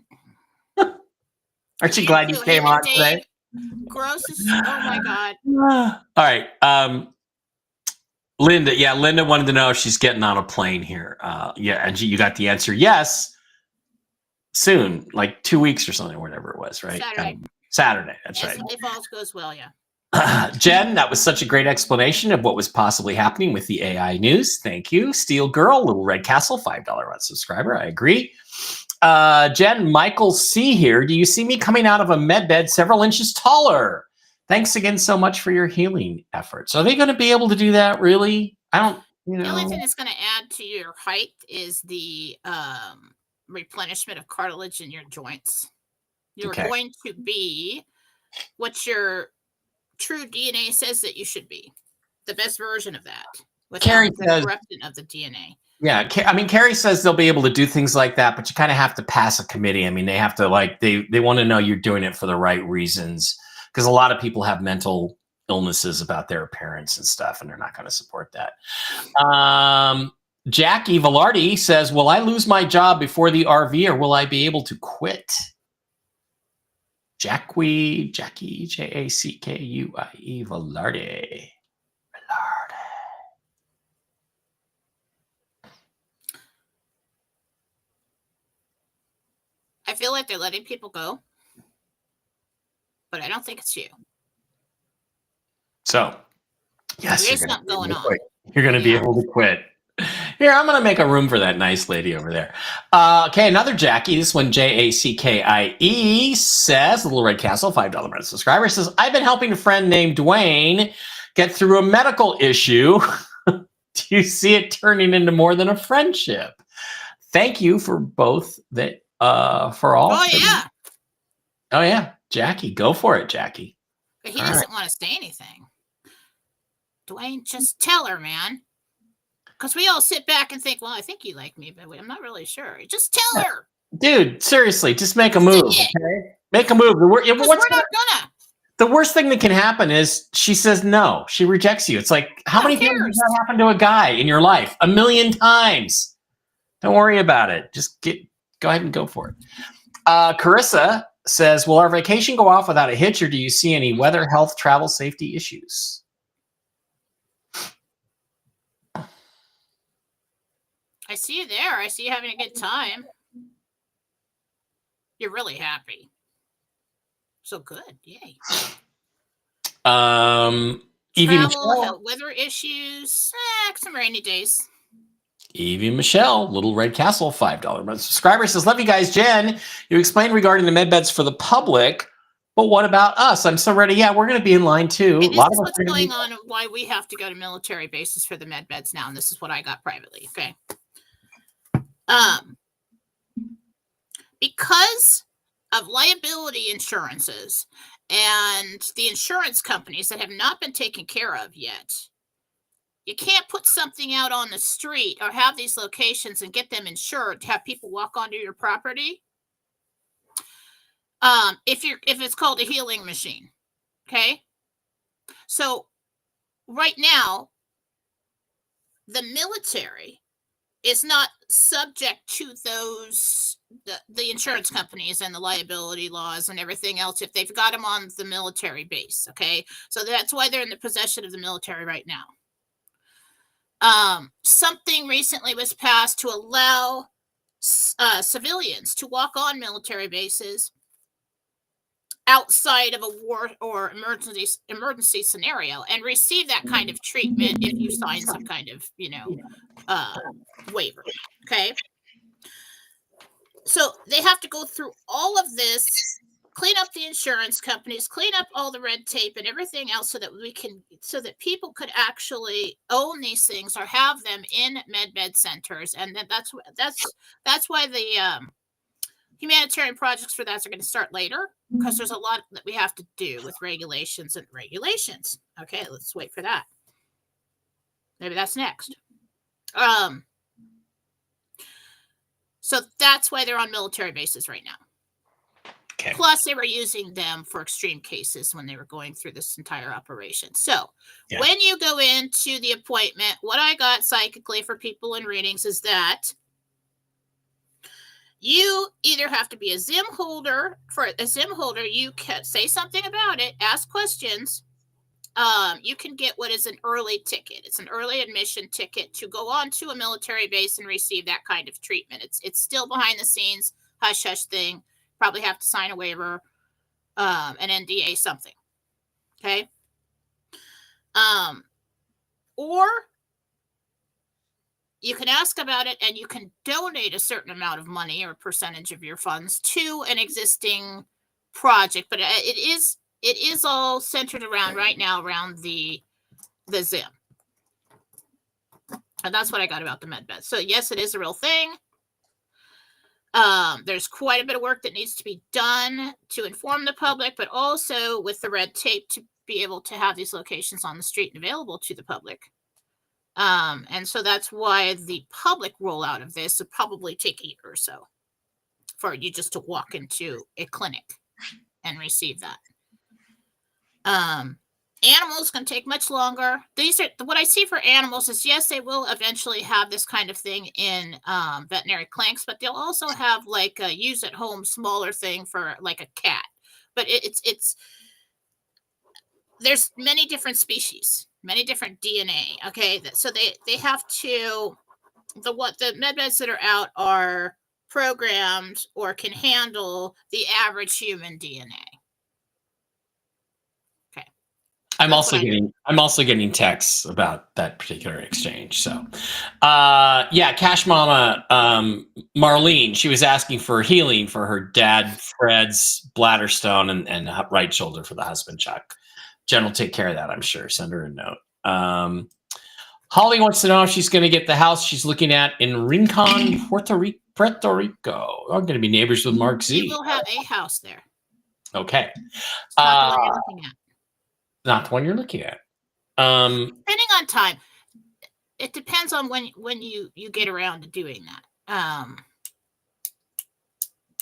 Aren't you glad you came on today? Grossest. Oh, my God. All right. Linda. Yeah, Linda wanted to know if she's getting on a plane here. Yeah, and you got the answer yes. Soon, like 2 weeks or something, whatever it was, right? Saturday. That's right. If all goes well, yeah. Jen, that was such a great explanation of what was possibly happening with the AI news. Thank you. Steel Girl, Little Red Castle, $5 month subscriber. I agree. Jen, Michael C here. Do you see me coming out of a med bed several inches taller? Thanks again so much for your healing efforts. Are they going to be able to do that, really? I don't, The only thing that's going to add to your height is the replenishment of cartilage in your joints. You're going to be what your true DNA says that you should be. The best version of that. Without the corruption of the DNA. Yeah, I mean, Carrie says they'll be able to do things like that, but you kind of have to pass a committee. I mean, they have to they want to know you're doing it for the right reasons, because a lot of people have mental illnesses about their appearance and stuff, and they're not going to support that. Jackie Velarde says, will I lose my job before the RV, or will I be able to quit? Jackie, Jackuie Velarde. I feel like they're letting people go, but I don't think it's you. So, yes, there's something going on. You're going to be able to quit. Here, I'm going to make a room for that nice lady over there. Okay, another Jackie. This one, Jackie says, Little Red Castle, $5 month subscriber, says, I've been helping a friend named Dwayne get through a medical issue. Do you see it turning into more than a friendship? Thank you for both that. For all. Oh, yeah. Oh, yeah. Jackie, go for it, Jackie. But he doesn't want to say anything. Dwayne, just tell her, man. Because we all sit back and think, well, I think you like me, but I'm not really sure. Just tell her. Dude, seriously, just make a move, okay? Make a move. We're not gonna. The worst thing that can happen is she says no. She rejects you. It's like, how many times has that happened to a guy in your life? 1,000,000 times. Don't worry about it. Just go ahead and go for it. Carissa says, will our vacation go off without a hitch, or do you see any weather, health, travel, safety issues? see you there. I see you having a good time. You're really happy. So good. Yay. Evie Travel, Michelle. weather issues, some rainy days. Evie Michelle, Little Red Castle, $5 month subscriber says, love you guys. Jen, you explained regarding the med beds for the public, but what about us? I'm so ready. Yeah, we're going to be in line too. And this is what's going on and why we have to go to military bases for the med beds now. And this is what I got privately. Okay. Because of liability insurances and the insurance companies that have not been taken care of yet, you can't put something out on the street or have these locations and get them insured to have people walk onto your property. If it's called a healing machine. Okay. So right now, the military is not subject to those, the insurance companies and the liability laws and everything else if they've got them on the military base. Okay. So that's why they're in the possession of the military right now. Something recently was passed to allow civilians to walk on military bases outside of a war or emergency scenario and receive that kind of treatment if you sign some kind of, waiver. Okay. So they have to go through all of this, clean up the insurance companies, clean up all the red tape and everything else so that people could actually own these things or have them in med centers. And that's why the humanitarian projects for that are going to start later, because there's a lot that we have to do with regulations. Okay, let's wait for that. Maybe that's next. So that's why they're on military bases right now. Okay. Plus, they were using them for extreme cases when they were going through this entire operation. So when you go into the appointment, what I got psychically for people in readings is that you either have to be a Zim holder. For a Zim holder, you can say something about it, ask questions. You can get what is an early ticket. It's an early admission ticket to go on to a military base and receive that kind of treatment. It's still behind the scenes, hush hush thing. Probably have to sign a waiver, an NDA, something. Okay. Or you can ask about it and you can donate a certain amount of money or percentage of your funds to an existing project. But it is all centered around right now around the Zim. And that's what I got about the med bed. So yes, it is a real thing. There's quite a bit of work that needs to be done to inform the public, but also with the red tape to be able to have these locations on the street and available to the public. And so that's why the public rollout of this would probably take a year or so for you just to walk into a clinic and receive that. Animals can take much longer. These are what I see for animals is, yes, they will eventually have this kind of thing in veterinary clinics, but they'll also have like a use at home smaller thing for like a cat. But it's there's many different species, many different DNA. Okay, so they have to the med beds that are out are programmed or can handle the average human DNA. I'm also getting texts about that particular exchange. So, Cash Mama, Marlene, she was asking for healing for her dad, Fred's bladder stone and right shoulder for the husband, Chuck. Jen will take care of that, I'm sure. Send her a note. Holly wants to know if she's going to get the house she's looking at in Rincon, Puerto Rico. I'm going to be neighbors with Mark Z. You will have a house there. Okay. It's not the one you're looking at. Not the one you're looking at. Depending on time. It depends on when you get around to doing that.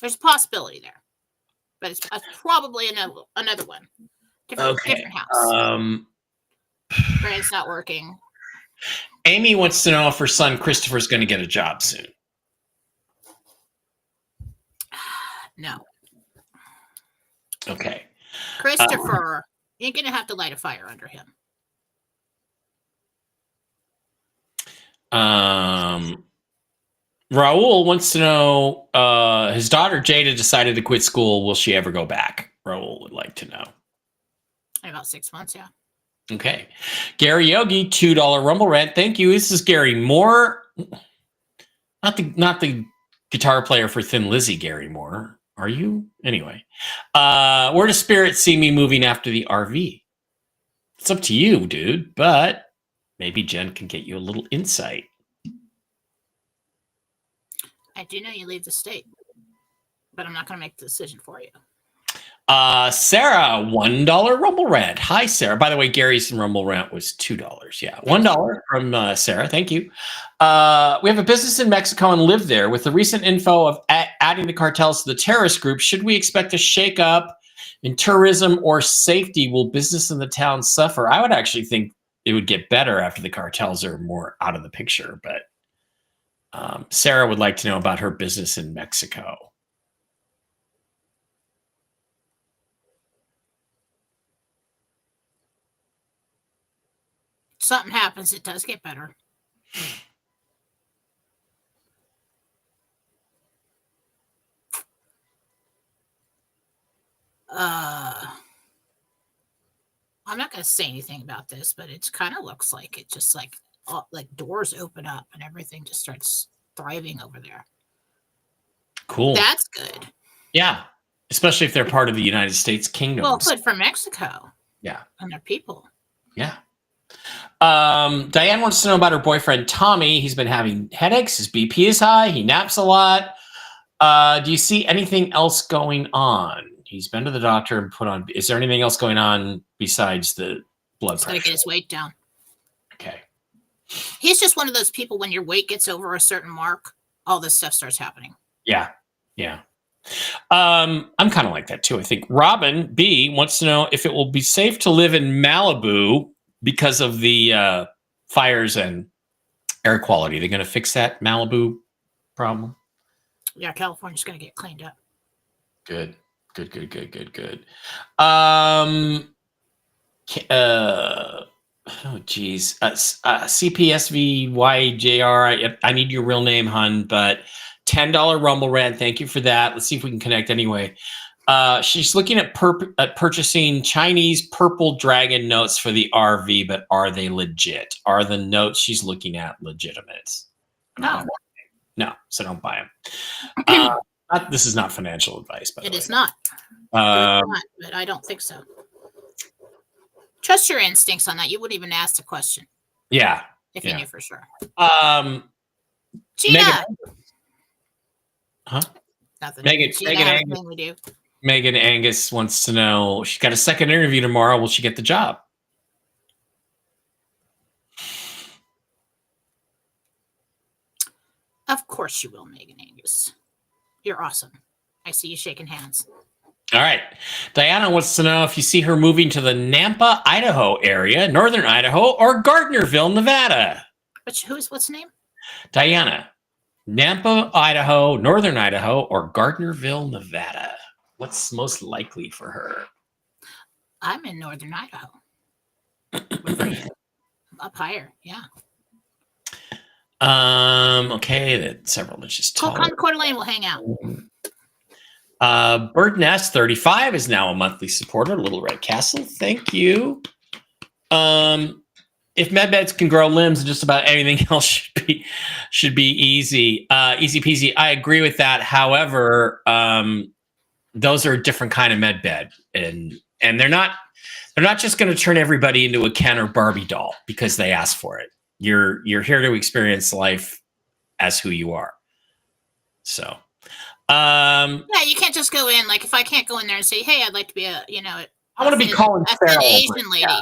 There's a possibility there. But it's probably another one. Different house. Brand's not working. Amy wants to know if her son Christopher's going to get a job soon. No. Okay. Christopher, you're going to have to light a fire under him. Raul wants to know, his daughter Jada decided to quit school. Will she ever go back? Raul would like to know. In about 6 months, yeah. Okay. Gary Yogi, $2 Rumble Rant. Thank you. This is Gary Moore. Not the guitar player for Thin Lizzy, Gary Moore. Are you? Anyway. Where does Spirit see me moving after the RV? It's up to you, dude, but maybe Jen can get you a little insight. I do know you leave the state, but I'm not going to make the decision for you. Sarah, $1 Rumble Rant. Hi, Sarah. By the way, Gary's Rumble Rant was $2. Yeah, $1 from Sarah. Thank you. We have a business in Mexico and live there. With the recent info of adding the cartels to the terrorist group, should we expect a shakeup in tourism or safety? Will business in the town suffer? I would actually think it would get better after the cartels are more out of the picture. But Sarah would like to know about her business in Mexico. Something happens, it does get better. I'm not going to say anything about this, but it kind of looks like it just like doors open up and everything just starts thriving over there. Cool. That's good. Yeah. Especially if they're part of the United States kingdom. Well, good for Mexico. Yeah. And their people. Yeah. Diane wants to know about her boyfriend, Tommy. He's been having headaches. His BP is high. He naps a lot. Do you see anything else going on? He's been to the doctor and put on. Is there anything else going on besides the blood pressure? He's got to get his weight down. Okay. He's just one of those people when your weight gets over a certain mark, all this stuff starts happening. Yeah. Yeah. I'm kind of like that too. I think Robin B wants to know if it will be safe to live in Malibu because of the fires and air quality. They're going to fix that Malibu problem. Yeah, California's going to get cleaned up. Good. Oh, geez. CPSVYJR. I need your real name, hun, but $10 Rumble Rant. Thank you for that. Let's see if we can connect anyway. She's looking at purchasing Chinese purple dragon notes for the RV, but are they legit? Are the notes she's looking at legitimate? No. No, so don't buy them. This is not financial advice, by the way. It is not. But I don't think so. Trust your instincts on that. You wouldn't even ask the question. Yeah. If you knew for sure. Gina. Nothing. Megan Angus wants to know, she's got a second interview tomorrow. Will she get the job? Of course you will, Megan Angus. You're awesome. I see you shaking hands. All right. Diana wants to know if you see her moving to the Nampa, Idaho area, northern Idaho, or Gardnerville, Nevada. What's the name? Diana. Nampa, Idaho, northern Idaho, or Gardnerville, Nevada. What's most likely for her? I'm in northern Idaho. Up higher, yeah. Okay, that's several inches tall. Coeur d'Alene will hang out. Bird Nest 35 is now a monthly supporter. Little Red Castle, thank you. If medbeds can grow limbs, just about anything else should be easy. Easy peasy. I agree with that. However, those are a different kind of medbed, and they're not just going to turn everybody into a Ken or Barbie doll because they ask for it. You're here to experience life as who you are. So, yeah, you can't just go in. Like if I can't go in there and say, "Hey, I'd like to be I want to be Colin Farrell, an Asian lady." Yeah.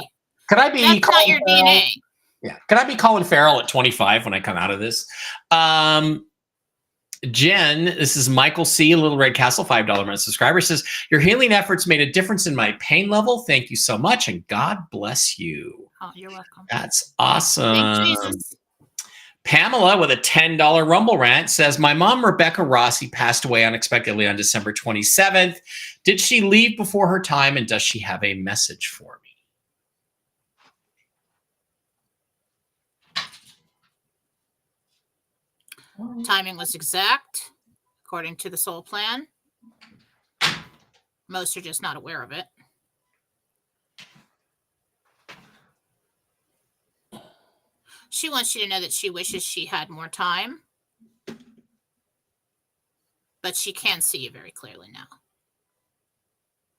Could I be? That's not your Farrell? DNA. Yeah. Could I be Colin Farrell at 25 when I come out of this? Jen, this is Michael C. Little Red Castle, $5 month subscriber, says, your healing efforts made a difference in my pain level. Thank you so much, and God bless you. Oh, you're welcome. That's awesome. Thank Jesus. Pamela with a $10 Rumble Rant says, my mom, Rebecca Rossi, passed away unexpectedly on December 27th. Did she leave before her time, and does she have a message for me? Timing was exact, according to the soul plan. Most are just not aware of it. She wants you to know that she wishes she had more time, but she can see you very clearly now.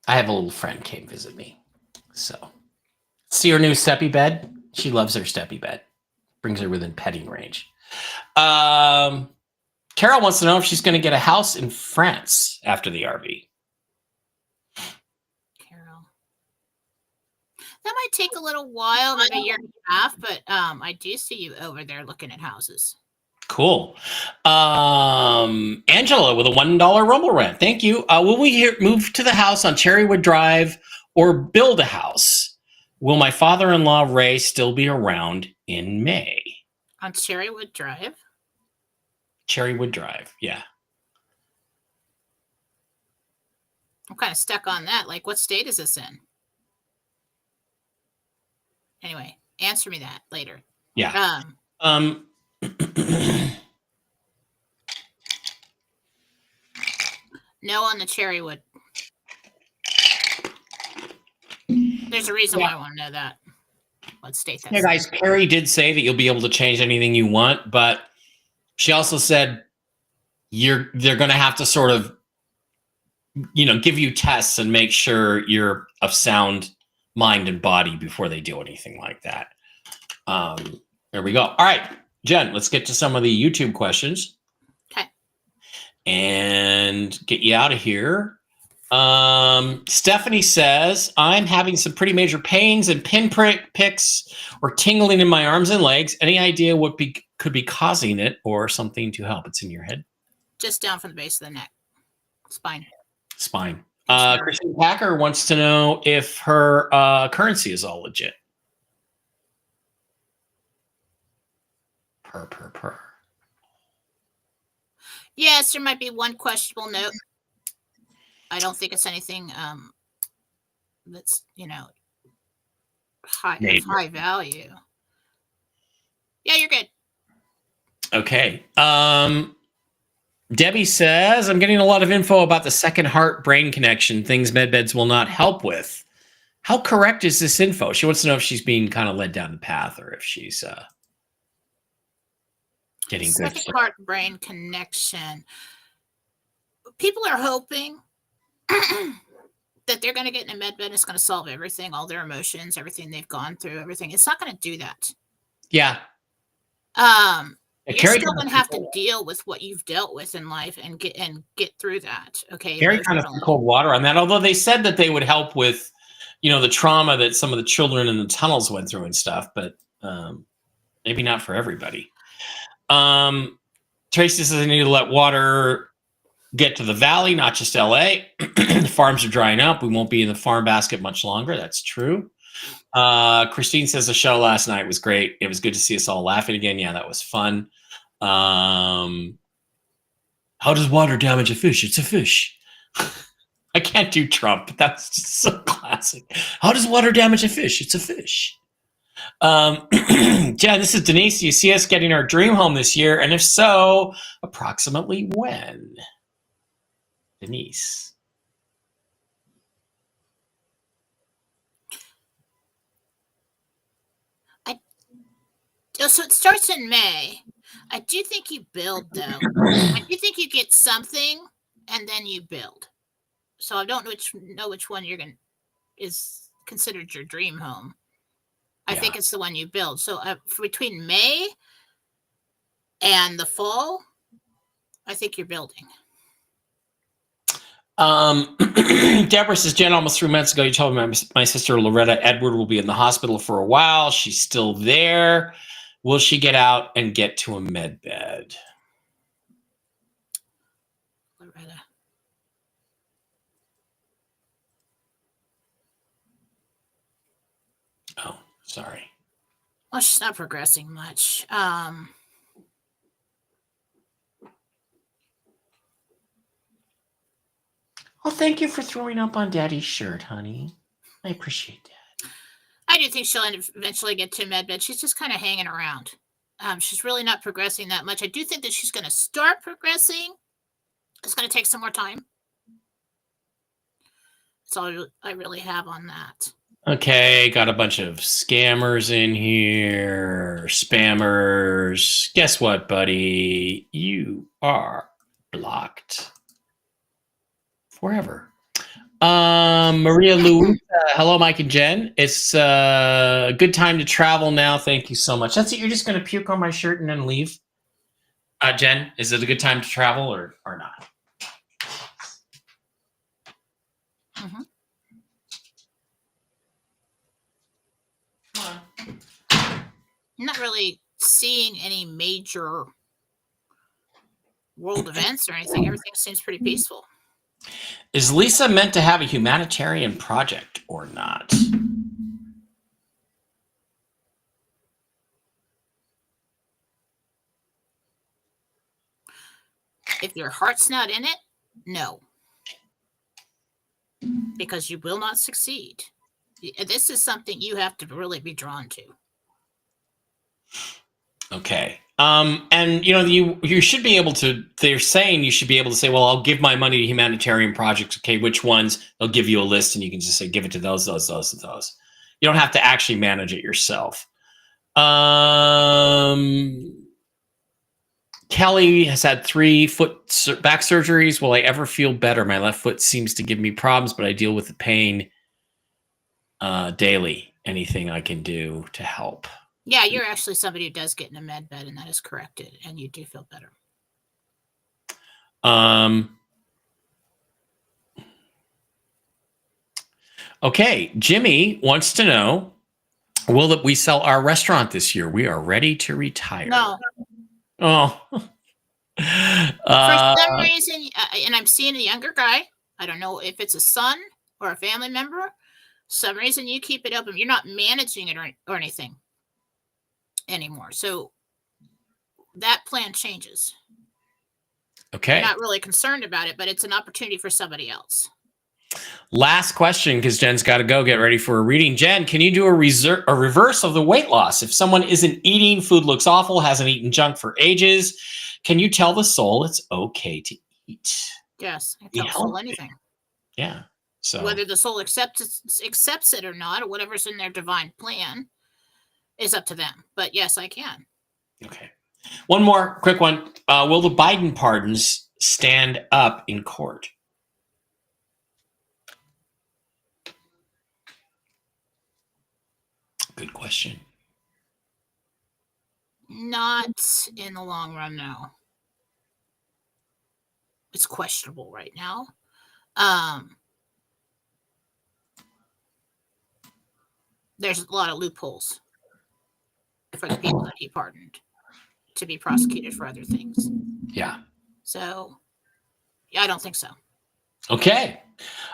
I have a little friend came visit me. So, see her new steppy bed? She loves her steppy bed. Brings her within petting range. Carol wants to know if she's going to get a house in France after the RV. Carol. That might take a little while, maybe a year and a half, but I do see you over there looking at houses. Cool. Angela with a $1 Rumble rant. Thank you. Will we move to the house on Cherrywood Drive or build a house? Will my father-in-law Ray still be around in May? On Cherrywood Drive? Cherrywood Drive, yeah. I'm kind of stuck on that. Like, what state is this in? Anyway, answer me that later. Yeah. No on the Cherrywood. There's a reason why I want to know that. What state that's Yeah, guys, Carrie did say that you'll be able to change anything you want, but she also said they're going to have to sort of, give you tests and make sure you're of sound mind and body before they do anything like that. There we go. All right, Jen, let's get to some of the YouTube questions. Okay. And get you out of here. Stephanie says, I'm having some pretty major pains and pinpricks or tingling in my arms and legs. Any idea what could be causing it or something to help? It's in your head. Just down from the base of the neck. Spine. Christine Packer wants to know if her currency is all legit. Per. Yes, there might be one questionable note. I don't think it's anything that's, high value. Yeah, you're good. Okay. Debbie says, I'm getting a lot of info about the second heart brain connection, things medbeds will not help with. How correct is this info? She wants to know if she's being kind of led down the path or if she's getting good. Second heart brain connection. People are hoping that they're going to get in a med bed. It's going to solve everything, all their emotions, everything they've gone through, everything. It's not going to do that. Yeah. You're still going to have to deal with what you've dealt with in life and get through that. Okay. Very kind of cold water on that. Although they said that they would help with, the trauma that some of the children in the tunnels went through and stuff, but maybe not for everybody. Tracy says I need to let water get to the valley, not just LA. The farms are drying up. We won't be in the farm basket much longer. That's true. Christine says the show last night was great. It was good to see us all laughing again. Yeah, that was fun. How does water damage a fish? It's a fish. I can't do Trump, but that's just so classic. How does water damage a fish? It's a fish. Jen, this is Denise. Do you see us getting our dream home this year? And if so, approximately when? Denise. So it starts in May. I do think you build, though. I do think you get something and then you build. So I don't know which one is considered your dream home. I think it's the one you build. So between May and the fall, I think you're building. Deborah says, Jen, almost 3 months ago, you told me my sister Loretta Edward will be in the hospital for a while. She's still there. Will she get out and get to a med bed? Loretta. Oh, sorry. Well, she's not progressing much. Well, thank you for throwing up on Daddy's shirt, honey. I appreciate that. I do think she'll eventually get to med bed. She's just kind of hanging around. She's really not progressing that much. I do think that she's going to start progressing. It's going to take some more time. That's all I really have on that. Okay, got a bunch of scammers in here, spammers. Guess what, buddy? You are blocked forever. Maria Louisa, hello, Mike and Jen. It's a good time to travel now. Thank you so much. That's it. You're just going to puke on my shirt and then leave? Jen, is it a good time to travel or not? Mm-hmm. I'm not really seeing any major world events or anything. Everything seems pretty peaceful. Is Lisa meant to have a humanitarian project or not? If your heart's not in it, no. Because you will not succeed. This is something you have to really be drawn to. Okay. And you should be able to, they're saying you should be able to say, well, I'll give my money to humanitarian projects. Okay, which ones? They'll give you a list and you can just say, give it to those, and those. You don't have to actually manage it yourself. Kelly has had 3 foot back surgeries. Will I ever feel better? My left foot seems to give me problems, but I deal with the pain daily. Anything I can do to help? Yeah, you're actually somebody who does get in a med bed, and that is corrected, and you do feel better. Okay, Jimmy wants to know, will we sell our restaurant this year? We are ready to retire. No. Oh. For some reason, and I'm seeing a younger guy. I don't know if it's a son or a family member. Some reason you keep it open. You're not managing it or anything anymore. So that plan changes. Okay. I'm not really concerned about it, but it's an opportunity for somebody else. Last question, because Jen's got to go get ready for a reading. Jen, can you do a reverse of the weight loss? If someone isn't eating, food looks awful, hasn't eaten junk for ages, can you tell the soul it's okay to eat? Yes, I tell the soul anything. Yeah. So whether the soul accepts it or not, or whatever's in their divine plan, is up to them. But yes, I can. Okay. One more quick one. Will the Biden pardons stand up in court? Good question. Not in the long run, no. It's questionable right now. There's a lot of loopholes for the people that he pardoned to be prosecuted for other things. Yeah. So, yeah, I don't think so. Okay.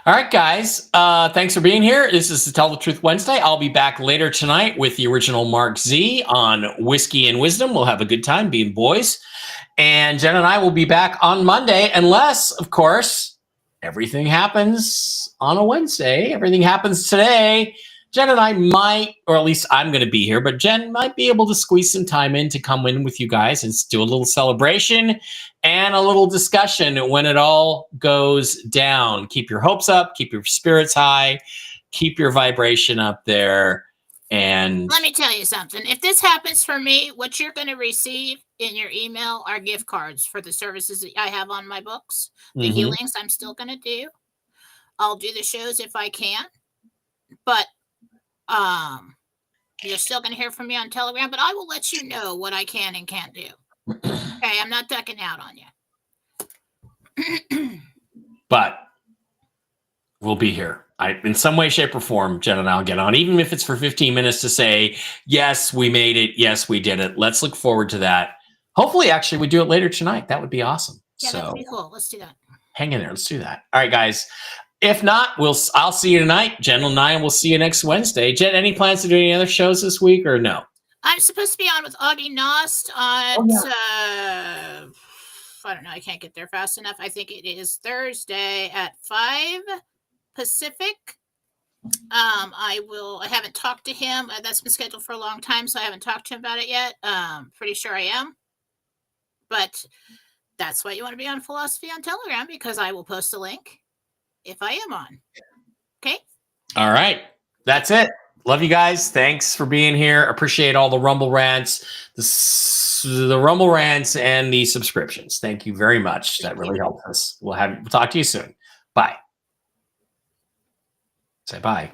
All right, guys. Thanks for being here. This is the Tell the Truth Wednesday. I'll be back later tonight with the original Mark Z on Whiskey and Wisdom. We'll have a good time being boys. And Jen and I will be back on Monday, unless, of course, everything happens on a Wednesday. Everything happens today. Jen and I might, or at least I'm going to be here, but Jen might be able to squeeze some time in to come in with you guys and do a little celebration and a little discussion when it all goes down. Keep your hopes up, keep your spirits high, keep your vibration up there. And let me tell you something. If this happens for me, what you're going to receive in your email are gift cards for the services that I have on my books. The healings I'm still going to do. I'll do the shows if I can. But you're still going to hear from me on Telegram, but I will let you know what I can and can't do. Okay, I'm not ducking out on you. But we'll be here. In some way, shape, or form, Jen and I'll get on, even if it's for 15 minutes to say, yes, we made it. Yes, we did it. Let's look forward to that. Hopefully, actually, we do it later tonight. That would be awesome. Yeah, that'd be cool. Let's do that. Hang in there. Let's do that. All right, guys. If not, I'll see you tonight. Jen and I will see you next Wednesday. Jen, any plans to do any other shows this week or no? I'm supposed to be on with Augie Nost on, I don't know. I can't get there fast enough. I think it is Thursday at 5 Pacific. I haven't talked to him. That's been scheduled for a long time, so I haven't talked to him about it yet. Pretty sure I am. But that's why you want to be on Philosophy on Telegram, because I will post a link if I am on. Okay. All right. That's it. Love you guys. Thanks for being here. Appreciate all the Rumble rants, the Rumble rants, and the subscriptions. Thank you very much. That really helps us. We'll talk to you soon. Bye. Say bye.